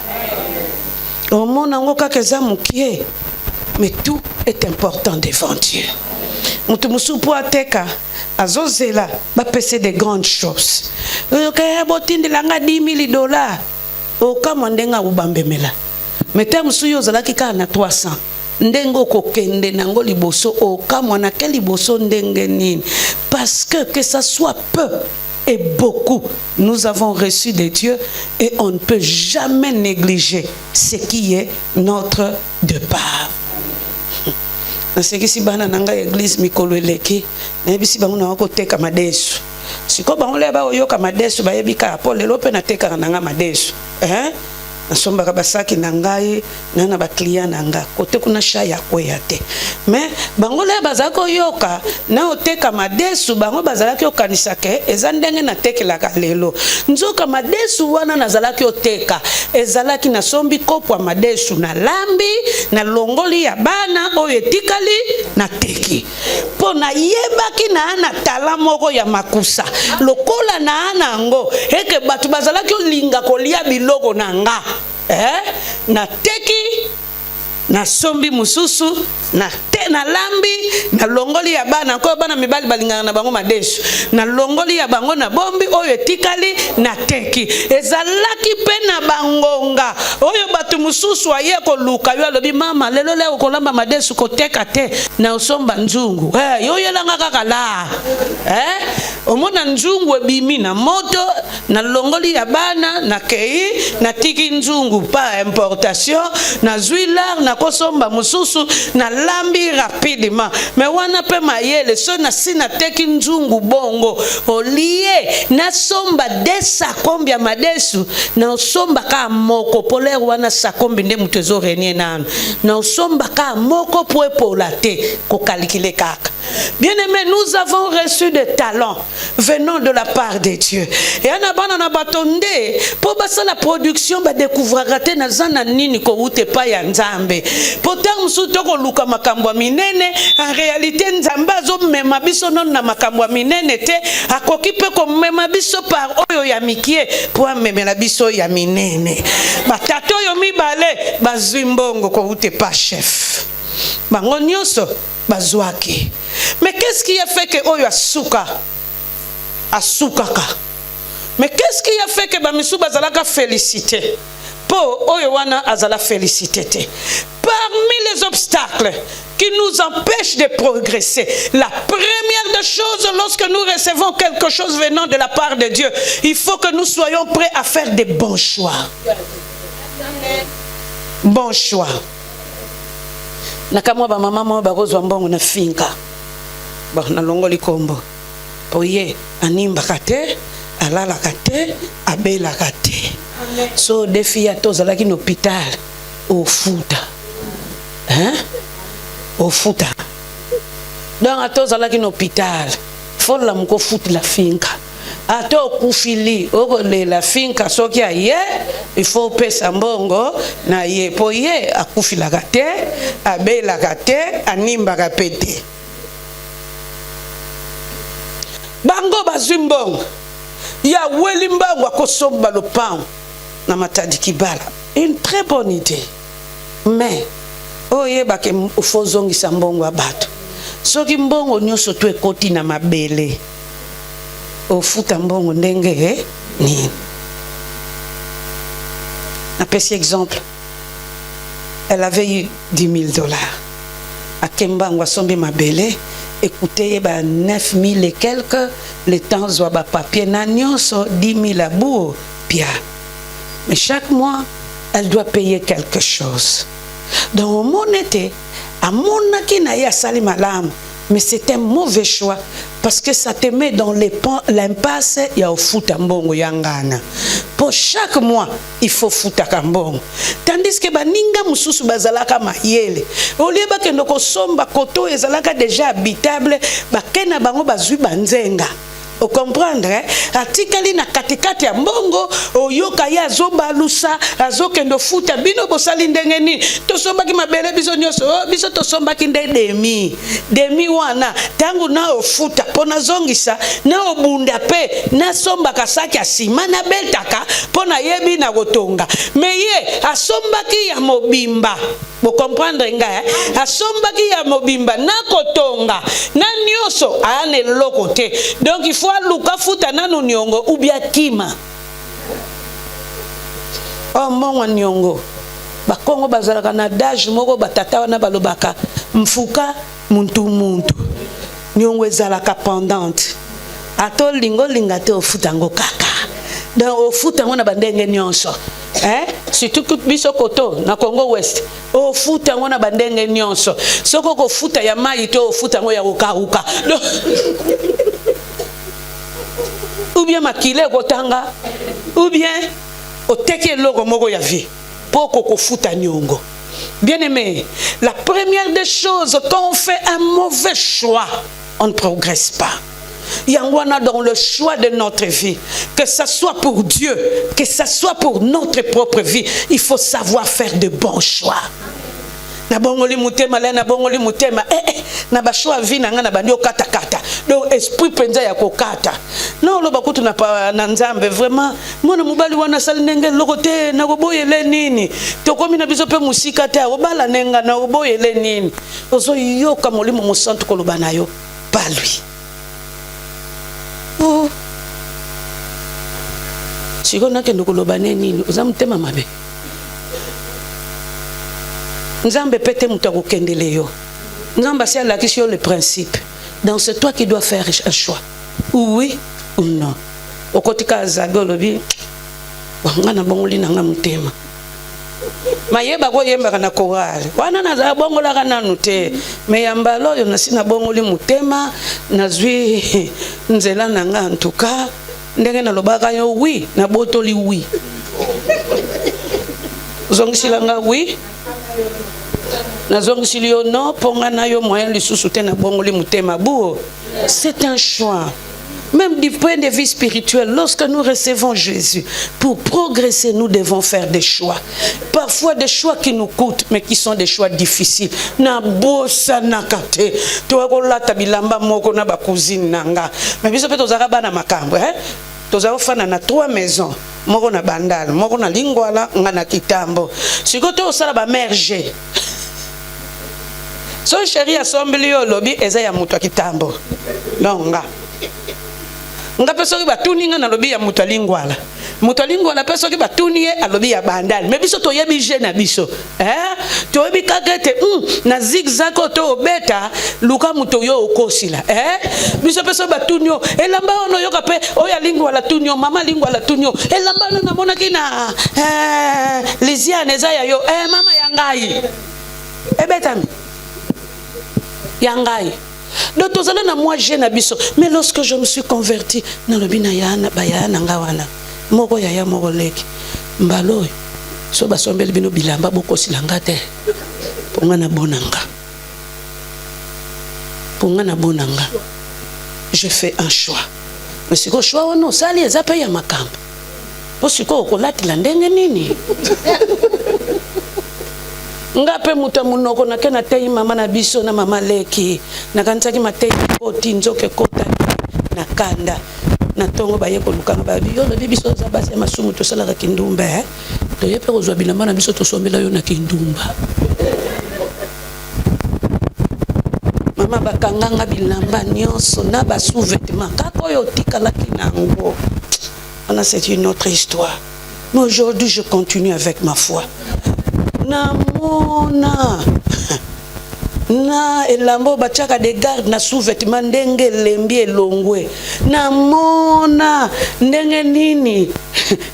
Au monde en okakeza mukie, mais tout est important devant Dieu. Mutu musupu ateka azozela ba pese de grandes choses. Yo kaya botinde langa $10,000 o kama ndenga ubambemela. Meta musuyo zalaki ka na 300. Ndengo kokende nango liboso o kamwana ke liboso ndenge nini, parce que ça soit peu et beaucoup, nous avons reçu de Dieu et on ne peut jamais négliger ce qui est notre départ. Ce qui si bana nanga église mikolo eleki na bisi bango na ko teka madesu siko bango le ba oyoka madesu ba yebika Paul lelo pe na teka nanga madesu nasombaka basaki na ngai na ba client na nga kote kuna sha ya koya te mais bango le bazako yoka na oteka madesu bango bazalaki okanisa ke eza ndenge na tekelaka lelo nzoka madesu wana nazalaki oteka ezalaki na sombi kopwa madesu na lambi na longoli ya bana oyo etikali na teki po na yebaki na ana tala moko ya makusa lokola na ana ngo eke batu bazalaki olinga kolia biloko na nga na teki na sombi mususu na lambi na longoli ya bana ko bana mibali balingana na bango madesu na longoli ya bango na bombi oyo etikali na teki ezalaki pe na bangonga oyo batu mususu aye ko luka yo alobi mama lelo leo kolamba madesu koteka te na osomba nzungu yo yelanga kaka la omona nzungu ebimi na moto na longoli ya bana na kei na tiki nzungu pa importation na zuilar na kosomba mususu na lambi rapidement mais wana pe mayele so na sina teki nzungu bongo olie na somba desa kombi ya madesu na osomba ka moko polere wana sakombi nde mutu ezorenie nano na osomba ka moko po epola te ko calculer kaka. Bien-aimés, nous avons reçu des talents venant de la part de Dieu. Et en abana na batonde pour basa la production ba découvrir te na zana nini ko ute pa ya nzambe. Pourtant musuto ko luka makambo minene en réalité nzambe zo mema biso non na makambo minene te akoki pe ko mema biso par oyo ya mikie pour memela biso ya minene. Batato yo mibale bazimbongo ko ute pa chef. Bango nyonso bazwaki. Mais qu'est-ce qui a fait que oyo asukaka? Mais qu'est-ce qui a fait que bamisu bazalaka félicité? Po oyo wana azala félicité te. Parmi les obstacles qui nous empêchent de progresser, la première des choses lorsque nous recevons quelque chose venant de la part de Dieu, il faut que nous soyons prêts à faire des bons choix. Bons choix. Nakamwa ba mama mo bakozwa mbongo na finka. Ba na longoli kombo. Oye animba kate, alala kate, abela kate. So defi ya tozalaki na hôpital au futa. Au futa. Donc atozalaki na hôpital. Faut la mko futi la finka. Ato kufili okole la finka soki aye il faut pesa mbongo na ye po ye akufila kate abela kate animba kapete bango bazimbongo ya weli mbango akosomba lopango na matadi kibala une très bonne idée mais oye bake ufozongisa mbongo abato soki mbongo nyoso tu ekoti na mabele au futa mbongo ndenge ni un petit exemple elle avait eu $10,000 à Kembango sombi mabele écoutez ba 9,000 et quelques le temps zoa ba papier na nyonso 10,000 à bout pia mais chaque mois elle doit payer quelque chose donc mon été à mon akina ya sali malam. Mais c'est un mauvais choix parce que ça te met dans l'impasse et au foot mbongo yangana. Pour chaque mois, il faut foot mbongo. Tandis que baninga mususu bazalaka mayele. Au lieu ba kendo ko somba koto ezalaka déjà habitable, ba kena bango bazui banzenga. Vous comprenez? Atikali na katikati ya mbongo oyoka ya zomba lusa azokendo futa bino bosali ndenge ni tosomba ki mabele biso nyoso biso tosomba ki demi wana tangu na ofuta pona zongisa na obunda pe na somba kasaki asima na beltaka pona yebi na gotonga meye asomba ki ya mobimba. Vous comprenez nga asomba ki ya mobimba na kotonga na nyoso ane lokote donc il faut luka futa nanu nyongo ubia kima oh mongo nyongo bakongo bazalaka na dage moko batata wana balobaka mfuka muntu nyongo ezalaka pendante ato linga te ofuta ngo kaka donc ofuta ngona bandenge nyonso surtout que biso koto na Congo West ofuta ngona bandenge nyonso soko ko futa ya mai to ofuta ngo ya ukauka ou bien makile kotanga ou bien Oteki eloko moko ya vie. Poko kofuta nyongo. Bien-aimé, la première des choses, quand on fait un mauvais choix, on ne progresse pas. Yangwana dans le choix de notre vie, que ce soit pour Dieu, que ce soit pour notre propre vie, il faut savoir faire de bons choix. Na bongoli mutema la na bongoli mutema na bashwa vi na ngana bandi okata kata donc esprit penza ya kokata na lo bakutu na pa na nzambe vraiment mwana mobali wana sali ndenge lokote na koboyele nini tokomi na biso pe musika te obala nenga na koboyele nini ozo yoka molimo mosantu koloba na yo pas lui. Oh sikona ke ndokoloba nini ozamtema mabe Nzambe pete mutako kendele yo. Nzambe c'est la question le principe. Donc c'est toi qui dois faire un choix. Oui ou non. Okotika zagolobi. Wangana bongoli nanga mutema. Mayeba ko yemba na chorale. Wana na za bongola kana nute. Me yambalo yo nasina bongoli mutema nazwi nzela nanga ntuka ndenge na lobaka yo oui na botoli oui. Zongisilanga oui. Non, c'est un choix. Même du point de vue spirituel, lorsque nous recevons Jésus, pour progresser, nous devons faire des choix. Parfois des choix qui nous coûtent, mais qui sont des choix difficiles. Na bossa nakate, toi kola tabilamba moko na ba cousine nanga. Mais biso pe tozaka bana makambo, hein? Tozao fana na 3 maisons. Moko na bandal, moko na lingwala, nga na kitambo. Sikoto osala ba merger. So chéri assemblée yo lobby eza ya mutu kitambo. Nonga. Nga peso ki batuni nga na lobby ya mutu lingwala. Mutu lingwala peso ki batuni ye a lobby ya bandal. Mais biso to yebi je na biso. To yebi kakete na zigzag to beta luka mutu yo okosila. Biso peso batuni yo elamba ono yo kape oya lingwala tunyo mama lingwala tunyo elamba na mona kina Lisiane eza ya yo mama yangai. Ebetami Yangai. Donc tous allons na moi j'ai nabiso. Mais lorsque je me suis converti dans le binayana bayana ngawana. Moko yaya moko leki. Mbalo. So basombeli bino bilamba boko silanga te. Ponga na bonanga. Ponga na bonanga. Je fais un choix. Mais si ko choix ono sali ezape ya makambo. Posiko okolati la ndenge nini? Ngape muta munoko na kena tei mama na biso na mama leki na kansaki matei koti nzoke kota na kanda na tongo baye ko lukanga ba biyo na biso za basi masumu to sala ka kindumba to yepe ko zwa bilamba na biso to sombela yo na kindumba mama bakanganga bilamba nyonso na ba sous-vêtements kako yo tikala kinango. On a c'est une autre histoire. Mais aujourd'hui je continue avec ma foi. Namona na elambo bachaka de garde na sous-vêtement ndenge lembi elongwe namona ndenge nini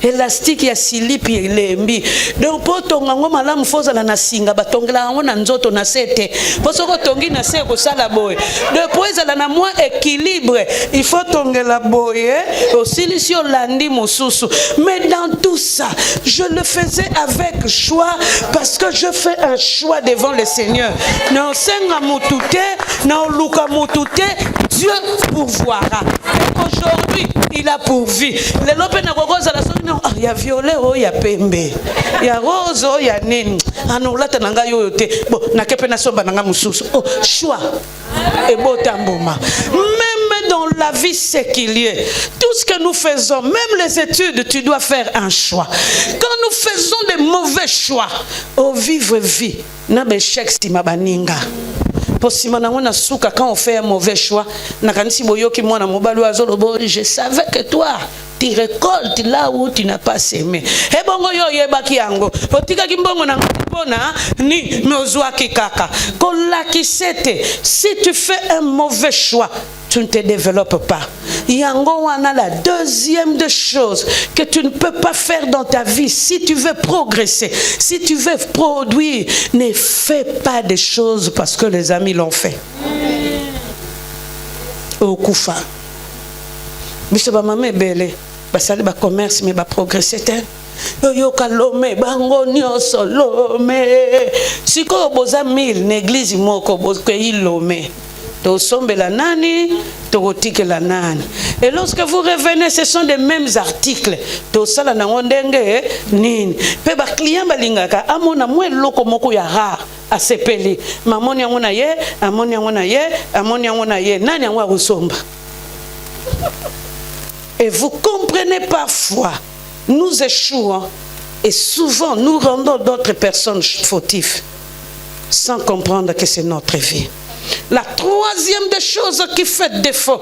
elastique ya silipi lembi donc potonga ngo malamu foza na singa batongela ngo na nzoto na sete posoko tongi na se ko sala boy depuis la na moi équilibre il faut tongela boy aussi lisio landi mususu mais dans tout ça je le faisais avec choix parce que je fais un choix devant le Seigneur. Non senga mutute na luka mutute Dieu pourvoira. Aujourd'hui il a pourvu. Les lope na kokoza la soni na ya violet o ya pembe ya rose o ya nini anolata nanga yo te bon na kepe na somba nanga mususu oh choix et botamboma. Même dans la vie séculière, tout ce que nous faisons, même les études, tu dois faire un choix. Quand nous faisons des mauvais choix, au vivre vie, na be chèque stima baninga. Quand on fait un mauvais choix, je savais que toi, tu récoltes là où tu n'as pas semé. Si tu fais un mauvais choix, tu ne te développes pas. Yango wana la deuxième des choses que tu ne peux pas faire dans ta vie si tu veux progresser, si tu veux produire, ne fais pas des choses parce que les amis l'ont fait. Au Koufa. Bishop Mamé Belé. basali ba commerce mais ba progresser te. Yo kalome bango nyonso lome. Siko boza 1000 n'église moko boke ilome. To sombela nani, to rotikela nani. Et lorsque vous revenez, ce sont des mêmes articles. To sala na ngondenge nini. Pe ba client balingaka amona mwe loko moko ya rare a sepeli. Mamoni yango na ye, amoni yango na ye, amoni yango na ye. Nani yango akosomba. Et vous comprenez parfois, nous échouons et souvent nous rendons d'autres personnes fautives sans comprendre que c'est notre vie. La troisième des choses qui fait défaut,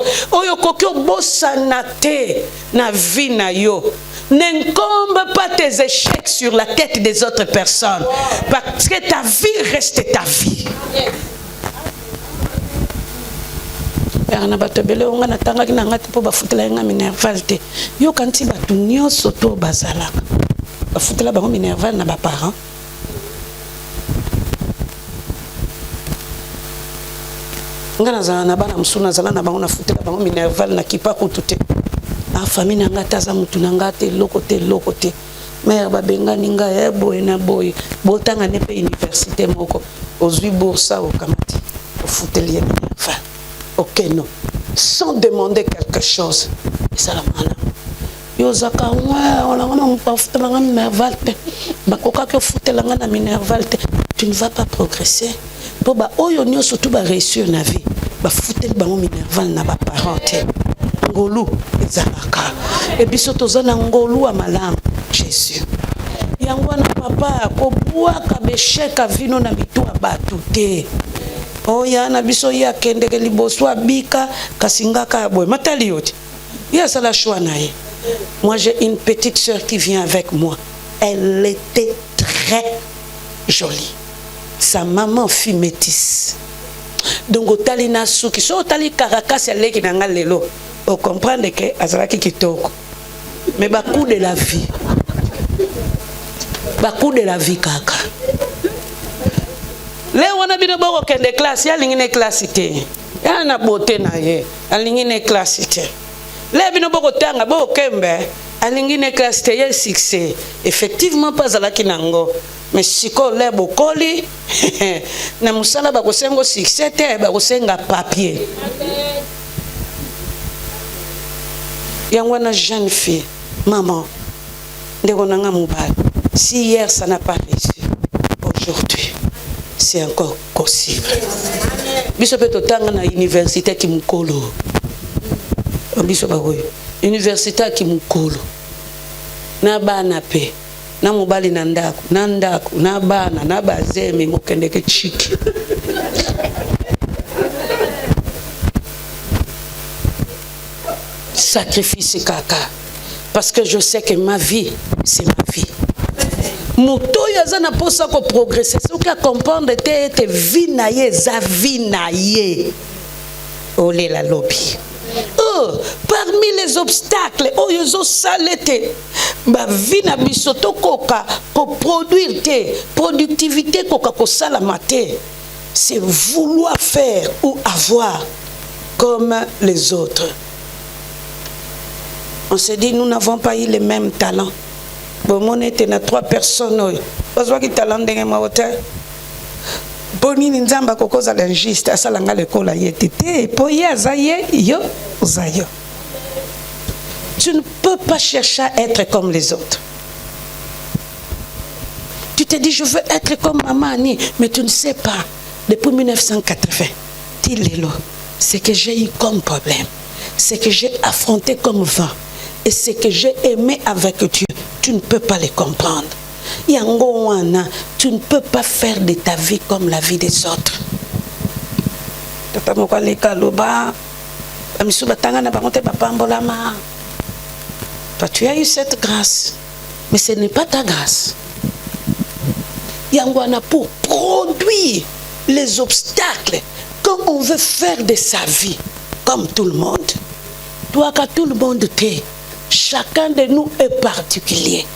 n'incombe pas tes échecs sur la tête des autres personnes, parce que ta vie reste ta vie. Na bato bele onga na tanga ki na ngati po bafutela nga minerval te yo kanti batu nyonso to bazalaka bafutela bango minerval na ba parents ngana za na bana musuna zala na bango na futela bango minerval na kipa kutute a famille na ngata za mutu na ngate loko te mère babenga ninga ya boy na boy botanga ne pe université moko ozwi boursa au kamati futeli minerval. Ok, non. Sans demander quelque chose. Et ça la mala. Yo zaka on a pas foutu la minerval. Bakoka que foutu la minerval. Tu ne vas pas progresser. Pour ba oyo nyo surtout ba réussir na vie. Ba foutu le bango minerval na ba parenté. Ngolu ezalaka. Et biso tozana ngolu a malam Jésus. Yango na papa ko buaka besheka vino na bitua batute. Oh ya na biso ya kende ke liboso abika kasingaka boy matali yote ya sala choix nae. Moi j'ai une petite sœur qui vient avec moi, elle était très jolie, sa maman fut métisse, donc otali na suki so otali Caracas elle qui nanga lelo on comprendre que azalaki kitoko mais ba coup de la vie kaka. Leo wana bino boko kende classe ya lingine classe te. Ya na beauté na ye, alingine classe te. Leo bino boko tanga boko kembe, alingine classe te ye succès. Effectivement pas alaki nango. Mais siko le bokoli na musala ba kosengo succès te ba kosenga papier. Yangwana jeune fille, maman, ndeko nanga mobali. Si hier ça n'a pas réussi, aujourd'hui c'est encore possible. Biso peto tanga na université ki mukolo. Biso bagoyo. Université ki mukolo. Na bana pe. Na mobali na ndako, na bana, na bazeme mokende ke chiki. Sacrifice kaka. Parce que je sais que ma vie, c'est ma vie. Moto yazana posa ko progresser ce que comprendre te vinaye za vinaye olé la lobby. Oh, parmi les obstacles oh yozo salete ba vina bisoto koka ko produire te productivité koka ko sala maté c'est vouloir faire ou avoir comme les autres. On se dit nous n'avons pas eu les mêmes talents. Bon, on était na 3 personnes. Parce que talent de ma hôtel. Boni nzamba kokoza l'injuste asalanga lekola yetete poye zaye yo zayo. Tu ne peux pas chercher à être comme les autres. Tu te dis je veux être comme maman Annie, mais tu ne sais pas depuis 1980 tilelo ce que j'ai eu comme problème, ce que j'ai affronté comme vent et ce que j'ai aimé avec Dieu. Tu ne peux pas les comprendre. Yango wana, tu ne peux pas faire de ta vie comme la vie des autres. Toi, tu as eu cette grâce, mais ce n'est pas ta grâce. Yango wana pour produire les obstacles quand on veut faire de sa vie comme tout le monde. Toi, quand tout le monde t'est, chacun de nous est particulier.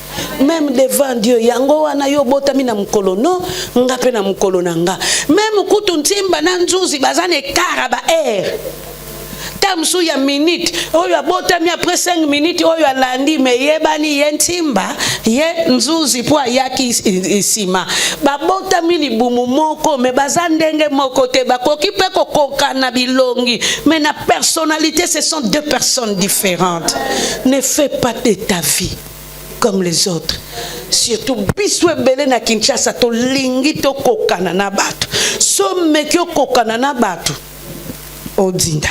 Même devant Dieu, yango wana yo botami na mukolo no, ngape na mukolo nanga. Même kutu ntimba na nzuzi bazane kara ba air. retard msu ya minute oyo abotami après 5 minutes oyo alandi me yebani ye ntimba ye nzuzi po ayaki isima babotami libumu moko me baza ndenge moko te bakoki pe kokokana bilongi mais na personnalité ce sont deux personnes différentes. Ne fais pas de ta vie comme les autres. Surtout biswe bele na Kinshasa to lingi to kokana na batu. So mekyo kokana na batu. Odinda.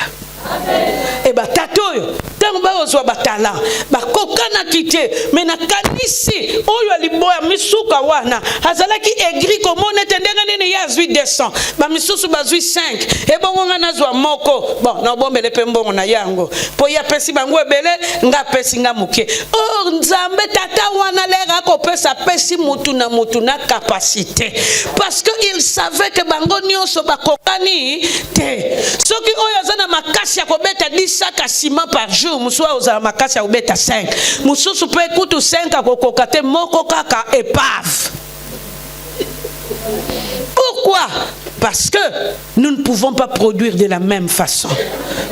Et ba tatoyo tango ba ozwa batala ba kokana kite mena kanisi oyo aliboya misuka wana azalaki aigri komone tendenga nene ya zui 200 ba misusu bazui 5 e bongo ngana zwa moko bon na bombele pe mbongo na yango po ya pesi bango ebele nga pesi nga muke oh nzambe tata wana lera ko pesa pesi mutu na capacité parce que il savait que bango nyonso ba kokani te soki oyo azana makasi ya kobeta 10 sacs à ciment par jour muswa oza makasi ya kobeta 5 mususu pe kutu 5 akokoka te moko kaka épave. Pourquoi? Parce que nous ne pouvons pas produire de la même façon,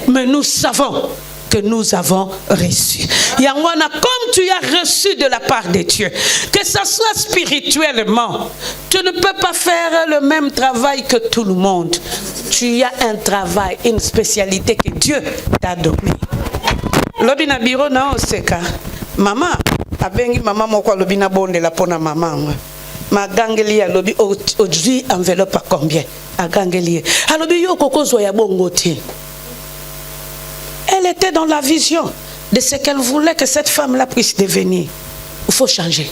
mais nous savons que nous avons reçu. Yangwana, comme tu as reçu de la part de Dieu, que ça soit spirituellement, tu ne peux pas faire le même travail que tout le monde. Tu as un travail, une spécialité que Dieu t'a donné. Lobina biro na oseka. Maman, abengi maman moko lobina bonde la pona maman. Ma gangeli ya lobi aujourd'hui enveloppe à combien? A gangeli. A lobi yo koko zo ya bongo ti. Elle était dans la vision de ce qu'elle voulait que cette femme-là puisse devenir. Il faut changer.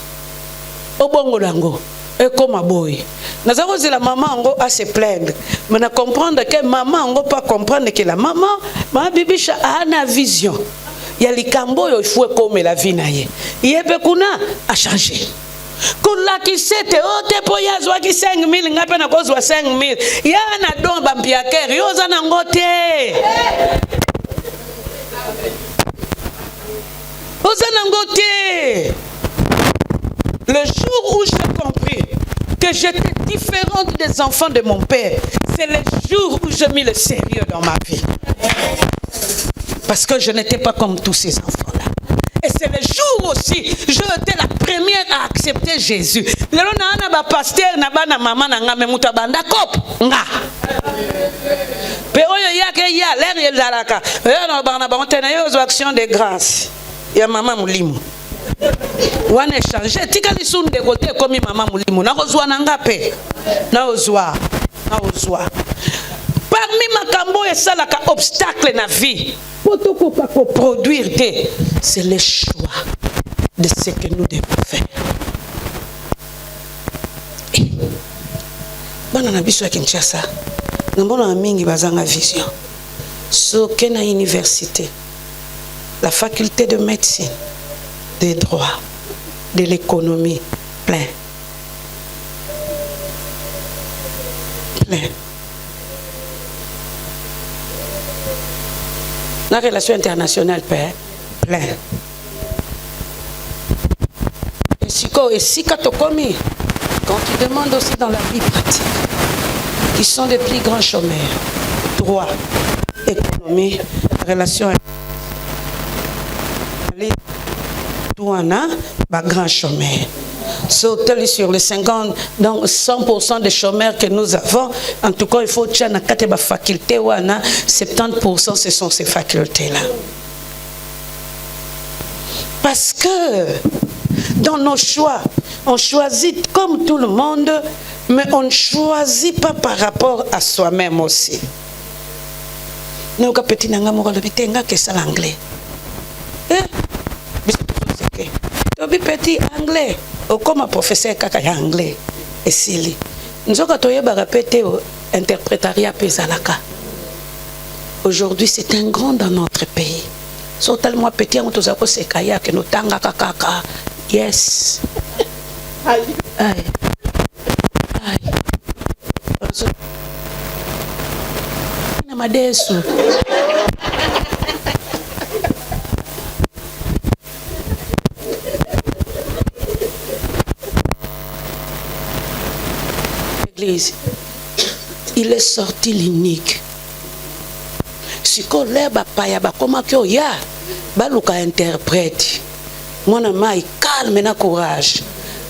Au bongo lango. Et comme à boy. Nous avons dit la maman à se plaindre. Mais nous comprendre que maman on pas comprendre que la maman, ma bibicha a une vision. Il y a les cambo il faut comme la vie naie. Il y a bekuna a changé. Kula qui c'était oh te poya zwa ki 5000 ngape na kozwa 5000. Ya na don bampiaker yo za na ngote. Le jour où j'ai compris que j'étais différente des enfants de mon père, c'est le jour où j'ai mis le sérieux dans ma vie. Parce que je n'étais pas comme tous ces enfants-là. Et c'est le jour aussi, je étais la première à accepter Jésus. Le pasteur na maman na memuta banda kop nga. Pe oyo yake ya l'air yelzalaka. Yo na bana ba ontena yo action de grâce. Ya maman mulimu. Wana échanger tika lisunde côté comme maman mulimu na kozwa na ngape. Na ozwa. Parmi makambo et ça la obstacle na vie. Pour produire c'est le choix de ce que nous devons faire. Bana na biso ya Kinshasa. Ngambona mingi bazanga vision. So kena université. La faculté de médecine, des droits, de l'économie, plein. La relation internationale, plein. Et si quand tu demandes aussi dans la vie pratique, qui sont les plus grands chômeurs, droit, économie, relation douana, grand chômeur. Sur les 50, donc 100% des chômeurs que nous avons, en tout cas, il faut que la faculté, 70% ce sont ces facultés-là. Parce que dans nos choix, on choisit comme tout le monde, mais on ne choisit pas par rapport à soi-même aussi. Nous, petit que c'est l'anglais. Petit anglais. Comme un professeur kaka anglais et sili nzoka toyeba répéter interprétariat pesalaka. Aujourd'hui c'est un grand dans notre pays. So tellement petit on toza ko sekaya que no tanga kaka. Yes. Aïe. Na madesu. Il est sorti l'unique. siko leba paya bakoma kyo ya baluka interprète mwana mai calme na courage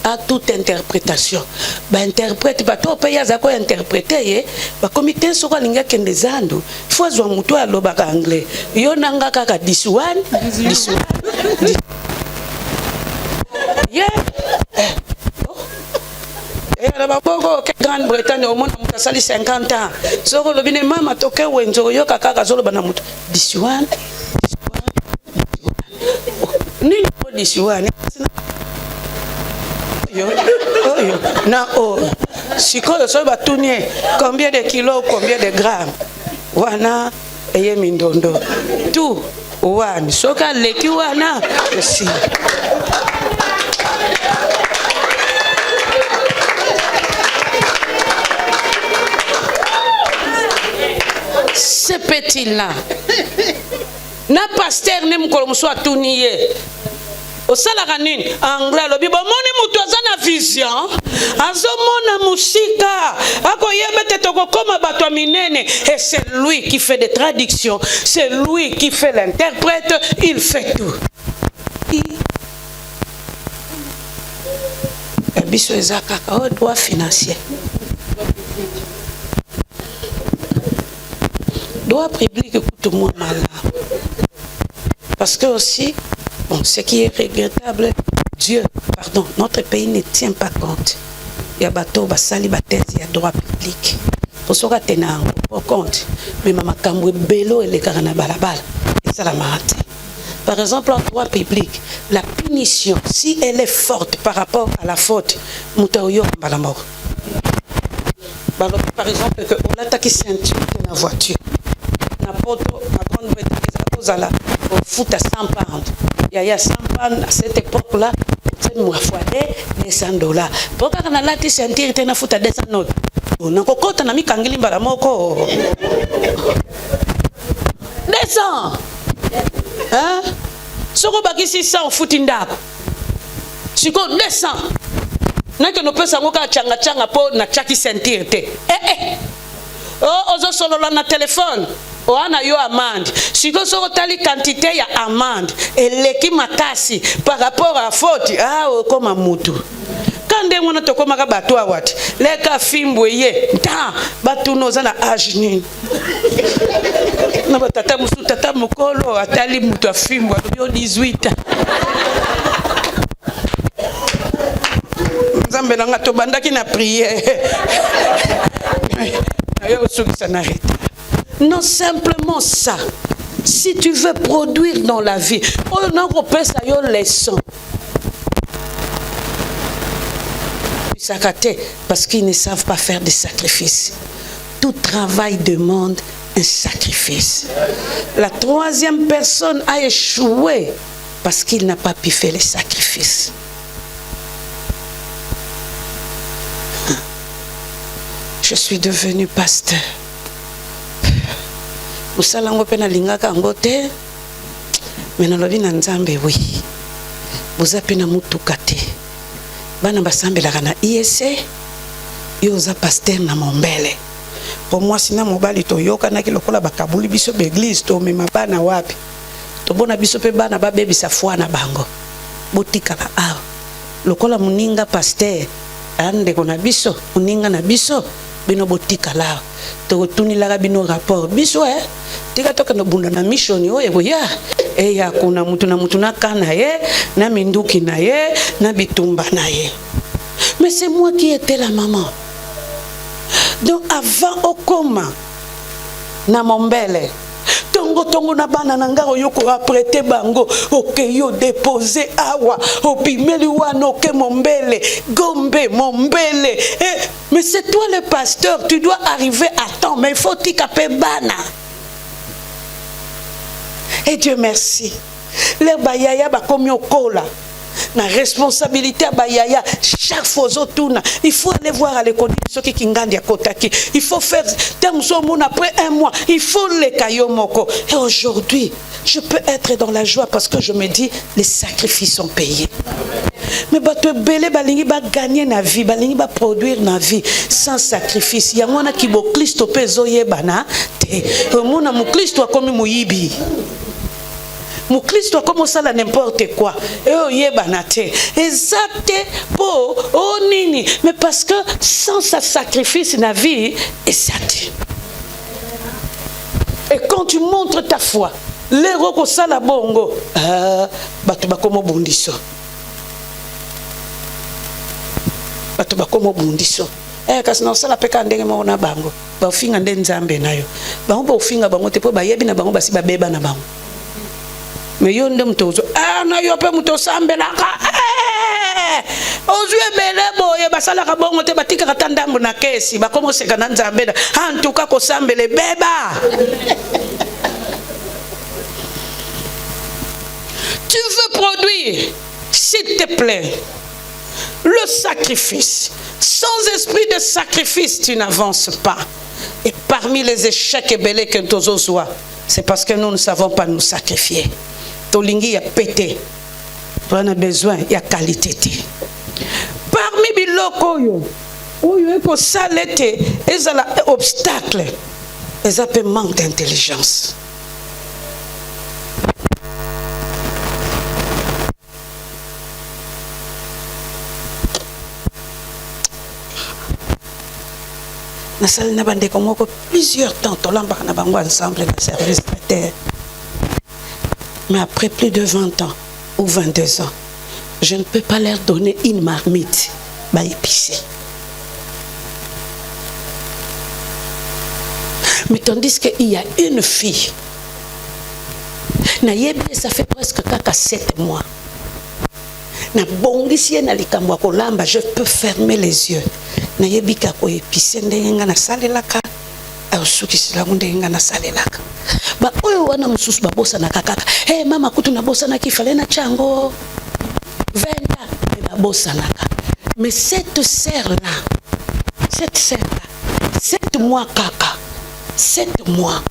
à toute interprétation interprète bato pe ya zako interpréter ye bakomi te soko linga kende zandu faut zwa muto aloba ka anglais yo nanga kaka this one yeah la baboko ke Grande-Bretagne au monde muta sali 50 ans soko lobine mama toke wenzo yo kaka zolo bana muto this one ni this one yo na sikoyo so batunie combien de kilos combien de grammes wana eye mindondo tout one soka leki wana aussi ce petit là na pasteur ne mukolo muso atuniye osalaka nini anglais lobi bomoni mutu aza na vision azomona musika akoyeba te tokokoma bato minene et c'est lui qui fait des traductions, c'est lui qui fait l'interprète, il fait tout. Biso ezaka ka droit financier. Droit public écoute moi mal. Parce que aussi bon, ce qui est regrettable, notre pays ne tient pas compte. Il y a bateau, basali, bathèse, il y a droit public. Pour ce qui est au compte, mais maman kamwe bello et les carana balabal. Et ça la marate. Par exemple, en droit public, la punition, si elle est forte par rapport à la faute, moutaouyo la mort. Par exemple, que on attaque ceinture de la voiture. N'importe ma grande Bretagne, au foot à 100 pounds. Il y a 100 pounds à cette époque-là, c'est moi fois des $100. Pourquoi on a la ceinture et on a foot à 200 notes? On a encore on a mis kangili baramoko. 200. Hein? Ce qu'on va ici, ça, on fout une dame. Si on descend, n'a que nous peut savoir qu'à Tchanga pour na tchaki sentir. Oh, on solo na téléphone. Oh, on a eu amende. Si on sort tali quantité, il y a amende. Et l'équipe makasi par rapport à faute. Ah, oh, comme un moutou. Quand on a toko maka bato a wat, les cas fimboye, ta bato noza na ajni. Na batata musu tata mukolo atali mutu a fimbo a 18. Nzambe na ngato bandaki na prière. Non, simplement ça. Si tu veux produire dans la vie, on a repéré ça yo leçon. Parce qu'ils ne savent pas faire des sacrifices. Tout travail demande un sacrifice. La troisième personne a échoué parce qu'il n'a pas pu faire les sacrifices. Je suis devenu pasteur. Vous savez, mais dans le vie de oui. Vous avez un mutukate. Bana basambelaka na ISC yoza pasteur na mombele. Pour moi sina mobali to yoka na kilokola bakabuli biso be église to mema bana wapi. To bona biso pe bana ba bebi sa foi na bango. Botika na a. Lokola muninga pasteur ande kona biso muninga na biso bino botika la. To tunila bino rapport biso tika toka no bunda na mission yo ya ya kuna mutu na kana ye na minduki na ye na bitumba na ye. Mais c'est moi qui étais la maman. Donc avant au coma na mombele tongo na bana nanga yoko apprêter bango OK yo déposer awa opimeli wana OK mombele gombe mombele mais c'est toi le pasteur, tu dois arriver à temps, mais il faut t'ikaper bana. Et Dieu merci. Les bayaya ba komi okola. na responsabilité à bayaya chaque fois autour il faut aller voir à l'école ce qui kingandi à kotaki il faut faire après un mois il faut les kayomoko et aujourd'hui je peux être dans la joie parce que je me dis les sacrifices sont payés. Mais bato belé balingi ba gagner na vie balingi ba produire na vie sans sacrifice ya mwana ki bo Kristo pezo yebana te mona mu Kristo akomi muyibi mu Kristo akomi sala n'importe quoi et yebana te exacte po oh nini mais parce que sans sa sacrifice na vie exact. Et quand tu montres ta foi les roko sala bongo bato bakomo bundiso bato bakomo bundiso kasi na sala peka ndenge mo na bango ba ufinga nde nzambe nayo bango ba ufinga bango te po ba yebi na bango basi ba beba na bango mais yo nde mtozo na yo pe mto sambelaka ozwe bele boye basala ka bongo te batika ka tandambo na kesi bakomo seka na nzambe en tout cas ko sambele beba. Tu veux produire, s'il te plaît, le sacrifice. Sans esprit de sacrifice, tu n'avances pas. Et parmi les échecs et belés que nous avons, c'est parce que nous ne savons pas nous sacrifier. Tolingi a pété. On a besoin, il y a qualité. Parmi biloko yo ko salete, ils ont obstacle. Ils ont manque d'intelligence. Na salle na bande comme plusieurs temps tolamba na bango ensemble na service prêteur. Mais après plus de 20 ans ou 22 ans, je ne peux pas leur donner une marmite ba épicée. Mais tandis qu'il y a une fille, ça fait presque 7 mois. Na bongisi na likamwa kolamba, je peux fermer les yeux. Na yebika ko épicé ndenga na salelaka. Ausukisila ndenga na salelaka. Ba oyo wana mususu babosa na kakaka. Mama kutu na bosa na kifale na chango. 20 ans et babosa naka. Mais cette sœur là, 7 mois kaka. 7 mois.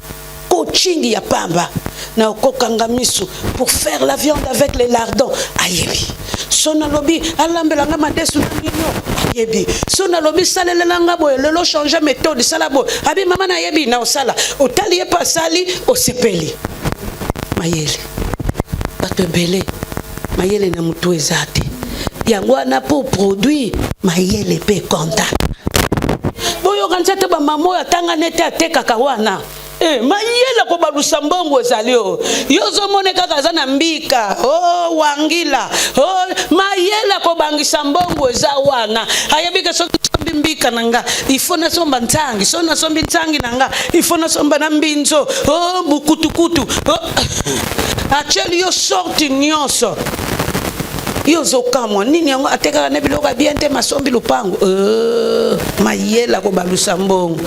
Coaching ya pamba na okokanga misu pour faire la viande avec les lardons ayebi sona lobi alambelanga madesu nino ayebi sona lobi salelanga boye lelo changer méthode sala boye abi mama na yebi na osala otali pa sali osepeli mayele bato belé mayele na mutu ezate yango na pour produire mayele pe contact boyo kanzete ba mamo ya tanga nete ateka kawana mayela ko balusa mbongo ezali yozo mone kaka za na mbika wangila mayela ko bangisa mbongo eza wana ayebika so mbika nanga ifona somba ntangi sona sombi ntangi nanga ifona somba na mbinzo bukutukutu acheli yo sorti nyonso yozo kamwa nini yango ateka na biloka bien te masombi lupango mayela ko balusa mbongo.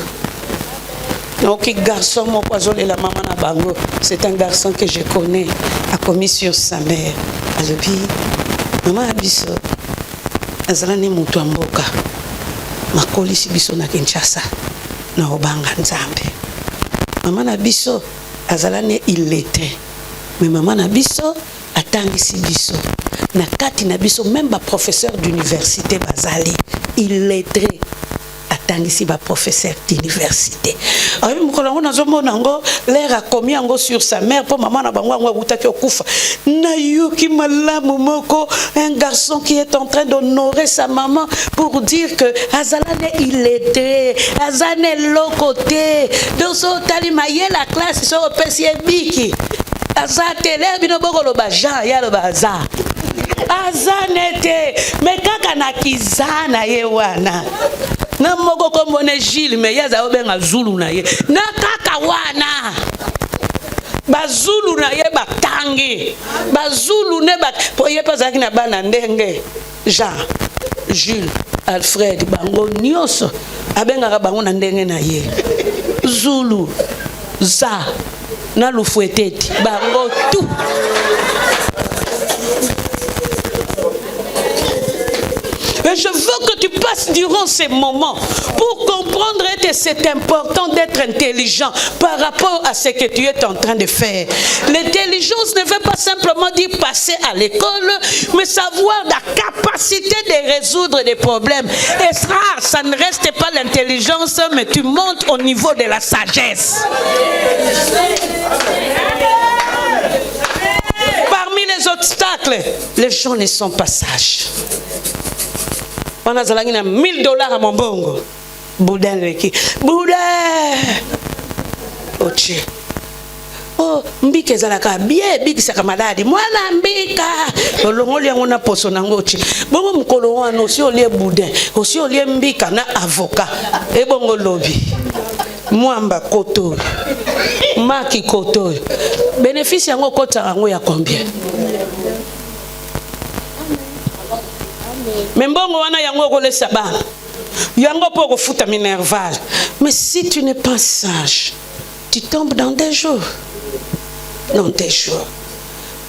Donc, garçon, mon poison et la maman na bango, c'est un garçon que je connais, a commis sur sa mère. Alobi, maman abiso, azalani mutu amboka, makoli si biso na Kinshasa, na obanga nzambe. Maman abiso, azalani illettré, mais maman abiso, atangi si biso. Na kati na biso, même ba professeur d'université bazali, illettré. Ici ba professeur d'université. Abi mukolongo nazomona ngo l'air a commis ngo sur sa mère pour maman na bango ngo utaki okufa. Na yuki malamu moko un garçon qui est en train d'honorer sa maman pour dire que azalane il était azane lokote donc so tali maye la classe so pesi biki azate l'air bino bokolo ba Jean ya lo baza azanete mais kaka na kizana ye wana na moko kombone Gilles mais yaza obenga Zulu na ye na kaka wana bazulu na ye batangi bazulu ne ba po ye pazaki na bana ndenge Jean Jules Alfred bango nyoso abenga bango na ndenge na ye Zulu za na lufueteti bango tout Et je veux que tu passes durant ces moments pour comprendre que c'est important d'être intelligent par rapport à ce que tu es en train de faire. L'intelligence ne veut pas simplement dire passer à l'école, mais savoir la capacité de résoudre des problèmes. Et ça ne reste pas l'intelligence, mais tu montes au niveau de la sagesse. Parmi les obstacles, les gens ne sont pas sages. On a $1000 à mon bongo. Boudin leki. Boudin. Oche. Oh, mbike zalaka bien bikisa kamaladi. Mwana mbika. Olongoli yango na poso nango oche. Bongo mukolo wana osi olie boudin, osi olie mbika na avocat. E bongo lobi. Mwamba koto. Maki koto. Bénéfice yango kota yango ya combien? Mais mbongo wana yango kolesa bana. Yango pour futa minerval. Mais si tu n'es pas sage, tu tombes dans des jours. Dans des jours.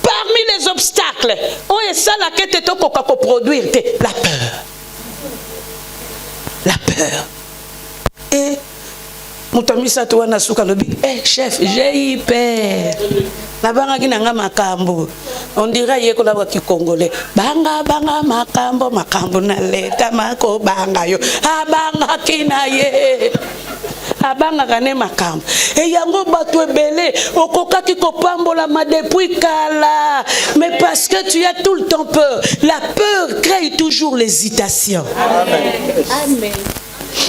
Parmi les obstacles, on est ça la quête de coca produire la peur. La peur. Et Mutamisa to wana suka lobi. Chef, j'ai eu peur. La banga kinanga makambo. On dirait yeko la waki congolais. Banga makambo na leta mako banga yo. Abanga kinaye. Abanga kane makambo. Et yango batu ebele okoka ki kopambola ma depuis kala. Mais parce que tu as tout le temps peur. La peur crée toujours l'hésitation. Amen. Amen.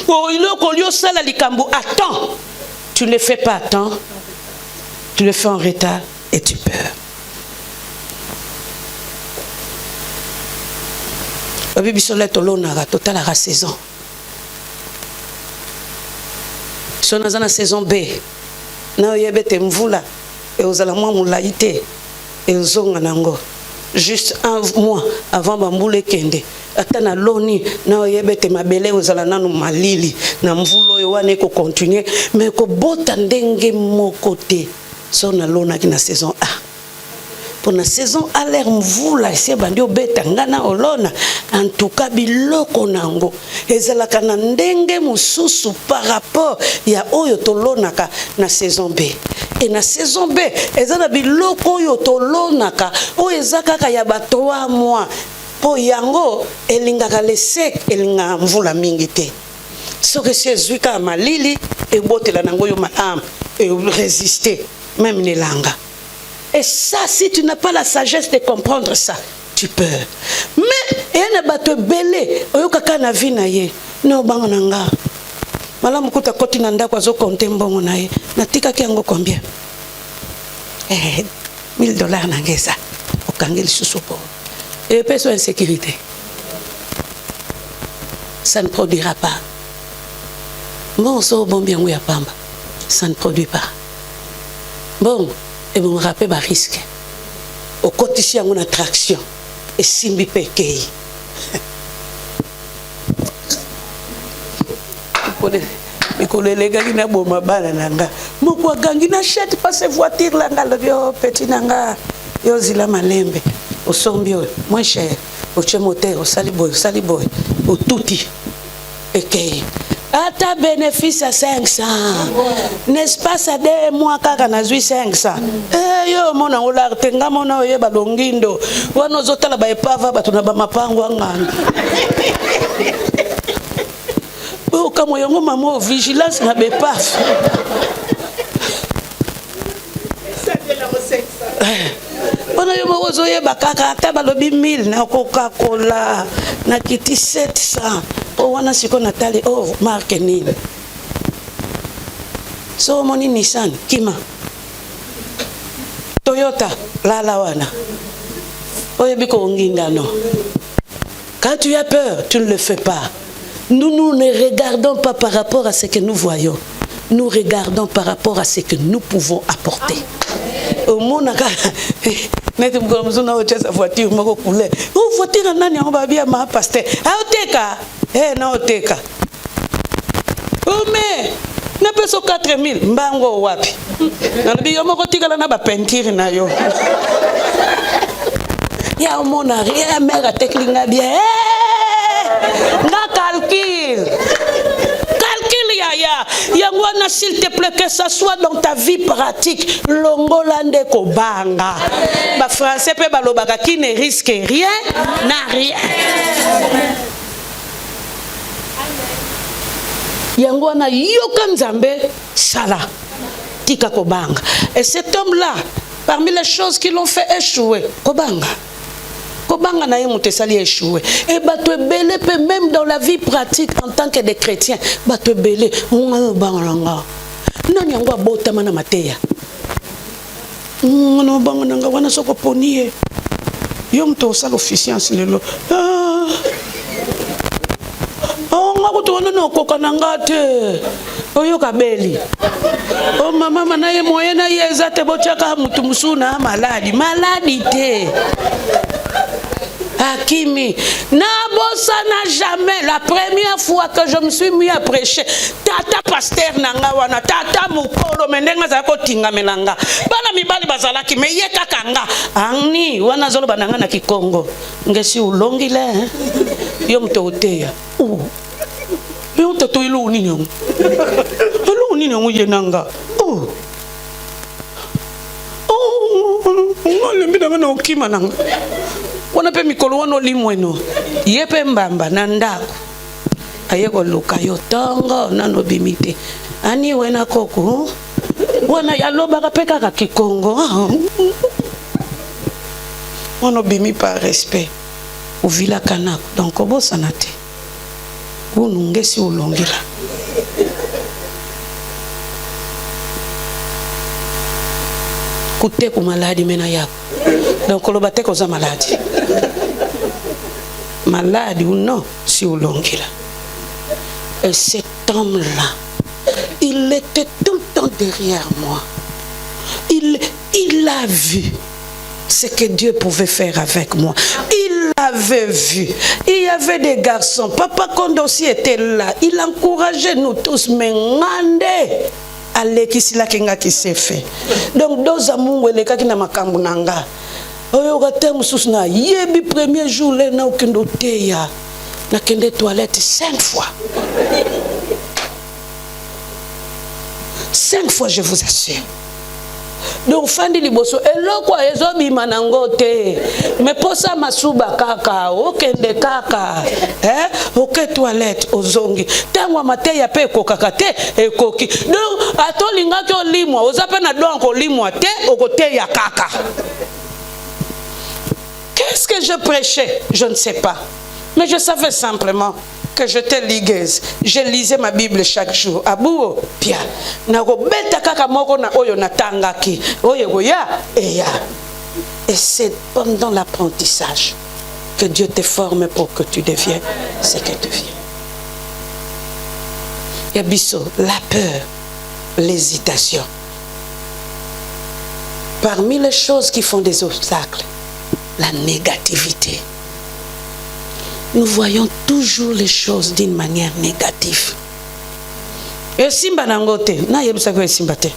Oh, attends. Tu ne le fais pas à temps. Tu le fais en retard et tu peurs. La Bible sur la totale à saison. Si on a la saison B, na yebete mvula et aux alamwa moulaïté et aux onganango. Juste un mois avant Bamboule Kende. Atana loni na yebete mabele ozala nanu malili na mvulo yo wane ko continuer mais ko bota ndenge moko te so na lona ki na saison A. Pour la saison A l'air mvula ese bandi obeta ngana olona en tout cas biloko nango ezala kana ndenge mususu par rapport ya oyo tolonaka na saison B. Et na saison B ezala biloko oyo tolonaka oyo ezakaka ya ba 3 mois. Po yango elingaka lesek elinga mvula mingi te. Soki si ezwika malili ebotela nango yo maam et résister même nelanga. Et ça, si tu n'as pas la sagesse de comprendre ça, tu peux. Mais il y a un bateau belé, il y a un vina ye, no bangonanga. Malamu kuta koti nanda kwa zo konte mbongo na ye. Natika kiango combien? $1000 nangeza. Okangeli susupo. Et personne en sécurité. Ça ne produira pas. Bon, ça bon bien oui à Pamba. Ça ne produit pas. Bon, et vous me rappelez ma risque. Au quotidien, on a une attraction. Et simbi pekei. Les gars qui n'ont pas de bala nanga. Moko gangi n'achète pas ces voitures là le vieux petit nanga. Yo zila malembe. Au sombio moins cher. Au chemote, au saliboy, au touti. Pekei. À ta bénéfice à 500. N'est-ce pas ça 2 mois kaka na 500. Eh yo mona ola tenga mona oye balongindo. Wana zotala ba epava batuna ba mapango ngana. Oh kamo yango mamo vigilance na bepaf. Wana yo mo ozoye bakaka ata balobi 1000 na Coca-Cola na kiti 700. Oh, wana siko natali oh marque nini so moni Nissan Kima Toyota lala wana oye biko nginda no. Quand tu as peur tu ne le fais pas. Nous ne regardons pas par rapport à ce que nous voyons, nous regardons par rapport à ce que nous pouvons apporter. Au monde neti mkolomzuna ocheza voiture moko kule o voiture nani on va bien ma pasteur aoteka na oteka ome na peso 4000 mbango wapi na biyo moko tikala na ba peinture na yo ya mona rien mère teklinga bien Nga calcule. Calcule yaya. Yangwana s'il te plaît que ça soit dans ta vie pratique. Longolande kobanga. Ba français pe balobaka qui ne risque rien n'a rien. Yangwana yoka nzambe sala. Tika kobanga. Et cet homme-là, parmi les choses qui l'ont fait échouer, kobanga. Kobanga na yemute sali échoué. Et bato belé même dans la vie pratique en tant que des chrétiens, bato belé nga banganga. Nani yango botama na mateya. No banganga nga wana soko ponier. Yom to sala officiance lelo. Nga kutuwana no kokana ngate. Oyo kabeli. Oh mama na ye moyena yeza te bochaka mutu musuna maladi te. Akimi, Nabosa n'a jamais, la première fois que je me suis mis à prêcher, tata pasteur nanga wana, tata mukolo mendenga zako tinga menanga. Bana mibali bazalaki me ye kakanga. Ani wana zolo bananga na Kikongo. Ngesi ulongile yo mtoteya. Yo mtoto ilu nini yo? Ilu nini yo yenanga? Ngale mbidanga na okima nanga. Wana pe mikolo wana limweno yepe mbamba na ndako ayeko luka yo tongo nano bimite ani wena koko wana yaloba kapeka ka Kikongo wana bimi par respect au villa Kanako donc obo sanate unungesi ulongela kute ku maladi mena yako donc le bate koza maladie. Malade ou non, si ou l'ongila. Et cet homme-là, il était tout le temps derrière moi. Il a vu ce que Dieu pouvait faire avec moi. Il avait vu. Il y avait des garçons. Papa Kondo aussi était là. Il encourageait nous tous. Mais ngande. Allez, qui c'est là qui s'est fait. Donc, deux amours, les gens qui n'ont pas nanga. Oyo gata mususna yebi premier jour le na okendo teya na kende toilette 5 fois. 5 fois je vous assure. Donc fandi liboso eloko ezobi manangote me posa masuba kaka okende kaka oke toilette ozongi tangwa mateya pe kokaka te ekoki donc atolinga ko limwa ozape na donc limwa te okoteya kaka. Qu'est-ce que je prêchais? Je ne sais pas. Mais je savais simplement que j'étais ligueuse. Je lisais ma Bible chaque jour. Abuo, pia. Nagobeta kaka moko na oyo natangaki. Oyo goya, eya. Et c'est pendant l'apprentissage que Dieu te forme pour que tu deviennes ce que tu deviens. Yabiso, la peur, l'hésitation. Parmi les choses qui font des obstacles, la négativité. Nous voyons toujours les choses d'une manière négative. Et simba nangote, na yebisaki we simba te.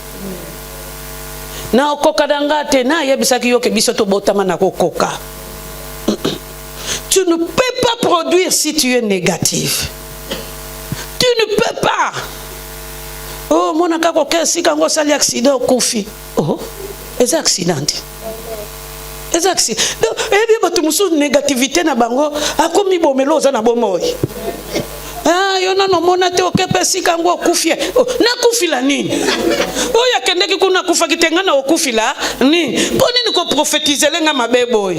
Na okoka dangate, na yebisaki yoke bisoto botama na kokoka. Tu ne peux pas produire si tu es négatif. Tu ne peux pas. Oh, mona kako kesi kango sali accident okufi. Oh, es accident. Exact. Donc, ebi batu musu négativité na bango akomi bomelo oza na bomoy. Ah, yo na no mona te okepe sika ngo okufie. Na kufila nini? Oya kendeki kuna kufa kitenga na okufila nini? Poni ni ko prophétiser lenga mabeboy.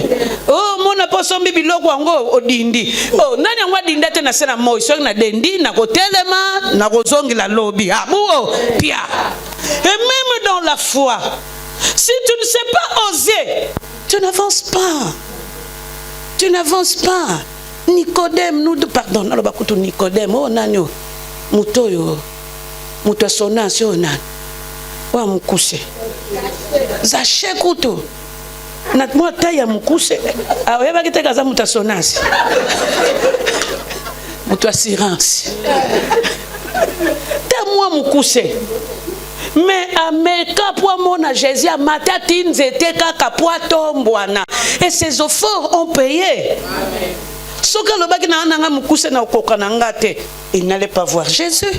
Oh, mona posombi biloko ngo odindi. Oh, nani ngwa dindate na sena moy so na dendi na ko telema na ko zongi la lobby. Ah, buo pia. Et même dans la foi, si tu ne sais pas oser, tu n'avances pas. Tu n'avances pas. Nicodème, nous, pardon, Nicodème, oh nanyo, mutoyo, mutasonasi, oh nan, wa mukuse. Zache kuto. Natmwa taya mukuse. Aweba kiteka za mutasonasi. Mutasirance. Tamwa mukuse. Mais à Meka pour mon Jésus à Matatine c'était kaka pour tombwana et ses efforts ont payé. Soka lobaki na nanga mukuse na okoka na ngate, il n'allait pas voir Jésus.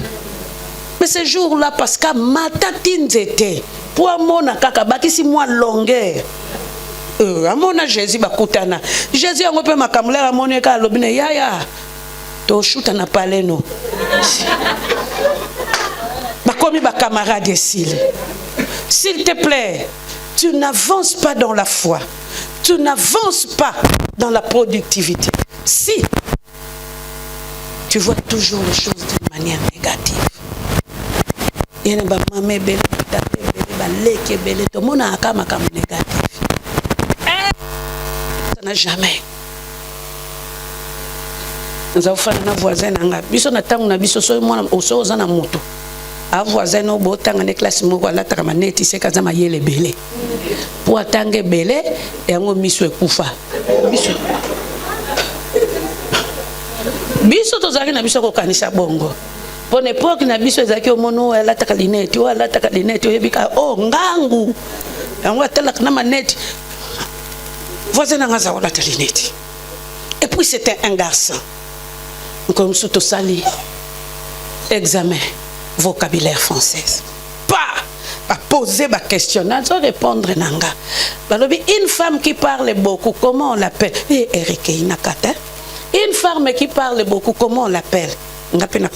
Mais ce jour-là, parce que matati nzete, pour amona kaka bakisi moi longueur. Amona Jésus bakutana. Jésus a ngope makamulera amone ka lobine yaya. To shuta na paleno. Bakomi ba camarade s'il te plaît, tu n'avances pas dans la foi. Tu n'avances pas dans la productivité. Si tu vois toujours les choses d'une manière négative. Il y a des mamans belles, des belles, tout le monde a un négatif. Ça n'a jamais. Nous avons fait un voisin, nous avons fait un moto. Un voisin, nous avons fait un classe, nous avons fait un net, c'est quand même les belés. Pour attendre les belés, et nous avons mis sur le koufa. Biso tozaki na biso ko kanisa bongo. Pour l'époque na biso ezaki omono ala takalinete o ala takalinete o yebika oh ngangu. Yango atala na manete. Voisin nga za ala takalinete. Et puis c'était un garçon. Comme sous tout sali. Examen vocabulaire français. Pas poser ma question, sans répondre nanga. Une femme qui parle beaucoup, comment on l'appelle? Eric Inakata. Une femme qui parle beaucoup, comment on l'appelle? On appelle la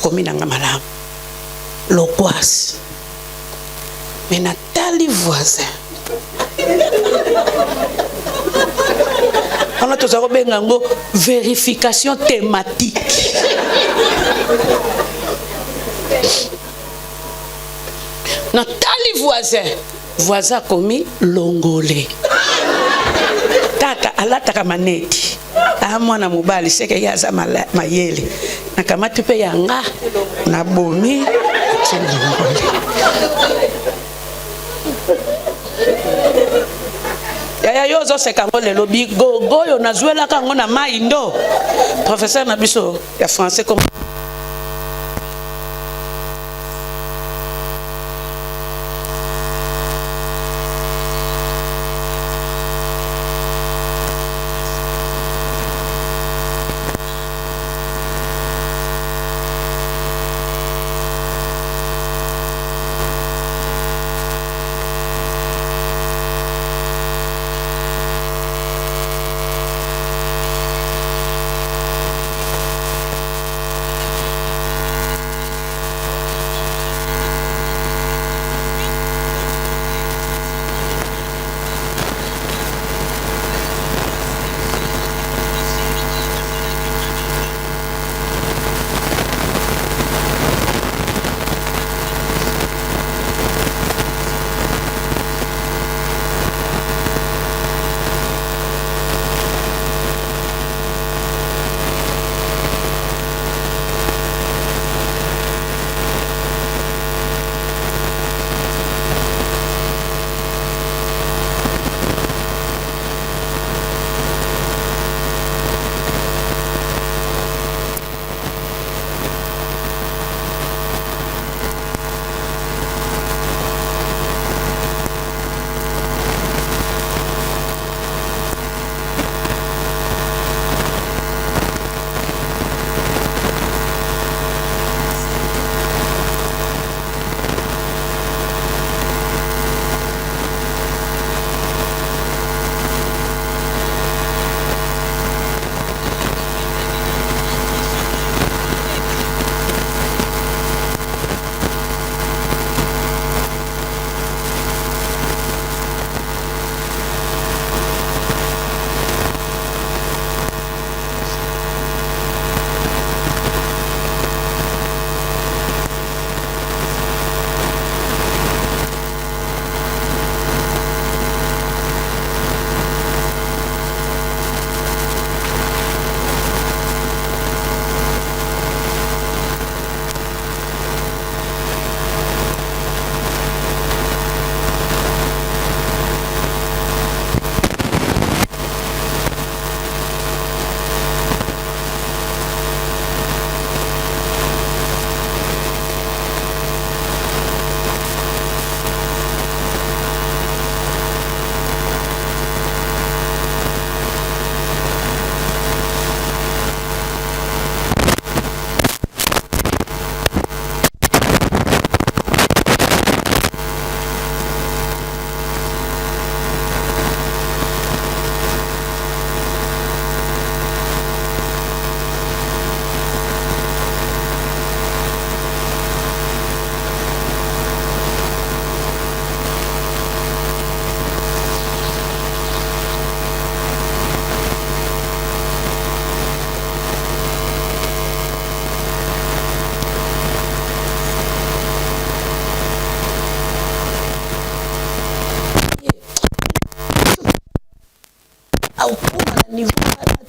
Loquas. Mais Nathalie voisin. On a tous une vérification thématique. Nathalie voisin commis longolé. Taka alata maneti. Mwana mobali seke yaza mayele nakamati pe yanga na bomi yaya yozo sekango lelo bigogo yo nazwela kango na maindo professeur na biso ya français comme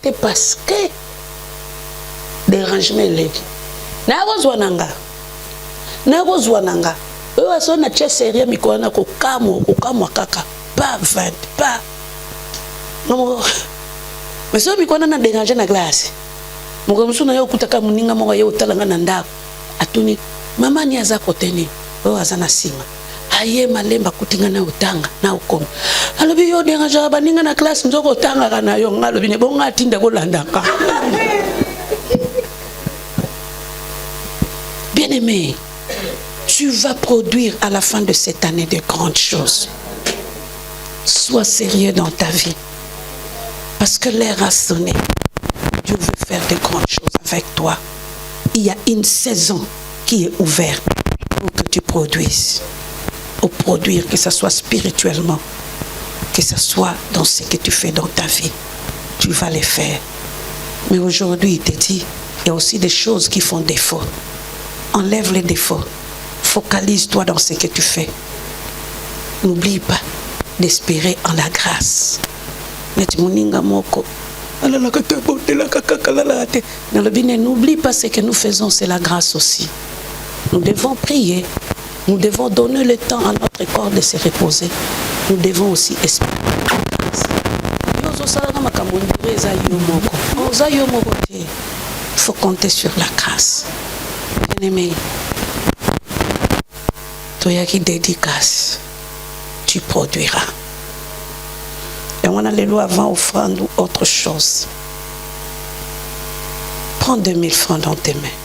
te parce que dérangement eleki nakozwa nanga oyo azo na tia serie mikolo na kokamwa kaka pas 20 pas non mais so mikolo na déranger na classe moko musu na yo kutaka muninga moko ye otalanga na ndako atuni mama ni aza koteni oyo aza na sima aye malemba kutinga na utanga na ukoma alobi yo déranger baninga na classe nzoko otanga kana yo ngalobi ne bonga tinda ko landaka. Bien-aimé, tu vas produire à la fin de cette année de grandes choses. Sois sérieux dans ta vie. Parce que l'heure a sonné. Dieu veut faire de grandes choses avec toi. Il y a une saison qui est ouverte pour que tu produises. Pour produire, que ce soit spirituellement, que ce soit dans ce que tu fais dans ta vie. Tu vas les faire. Mais aujourd'hui, il te dit, il y a aussi des choses qui font défaut. Enlève les défauts. Focalise-toi dans ce que tu fais. N'oublie pas d'espérer en la grâce. N'oublie pas ce que nous faisons, c'est la grâce aussi. Nous devons prier. Nous devons donner le temps à notre corps de se reposer. Nous devons aussi espérer. Il faut compter sur la grâce. Bien-aimé, toi qui dédicace, tu produiras. Et on a les lois avant offrande ou autre chose. Prends 2000 francs dans tes mains.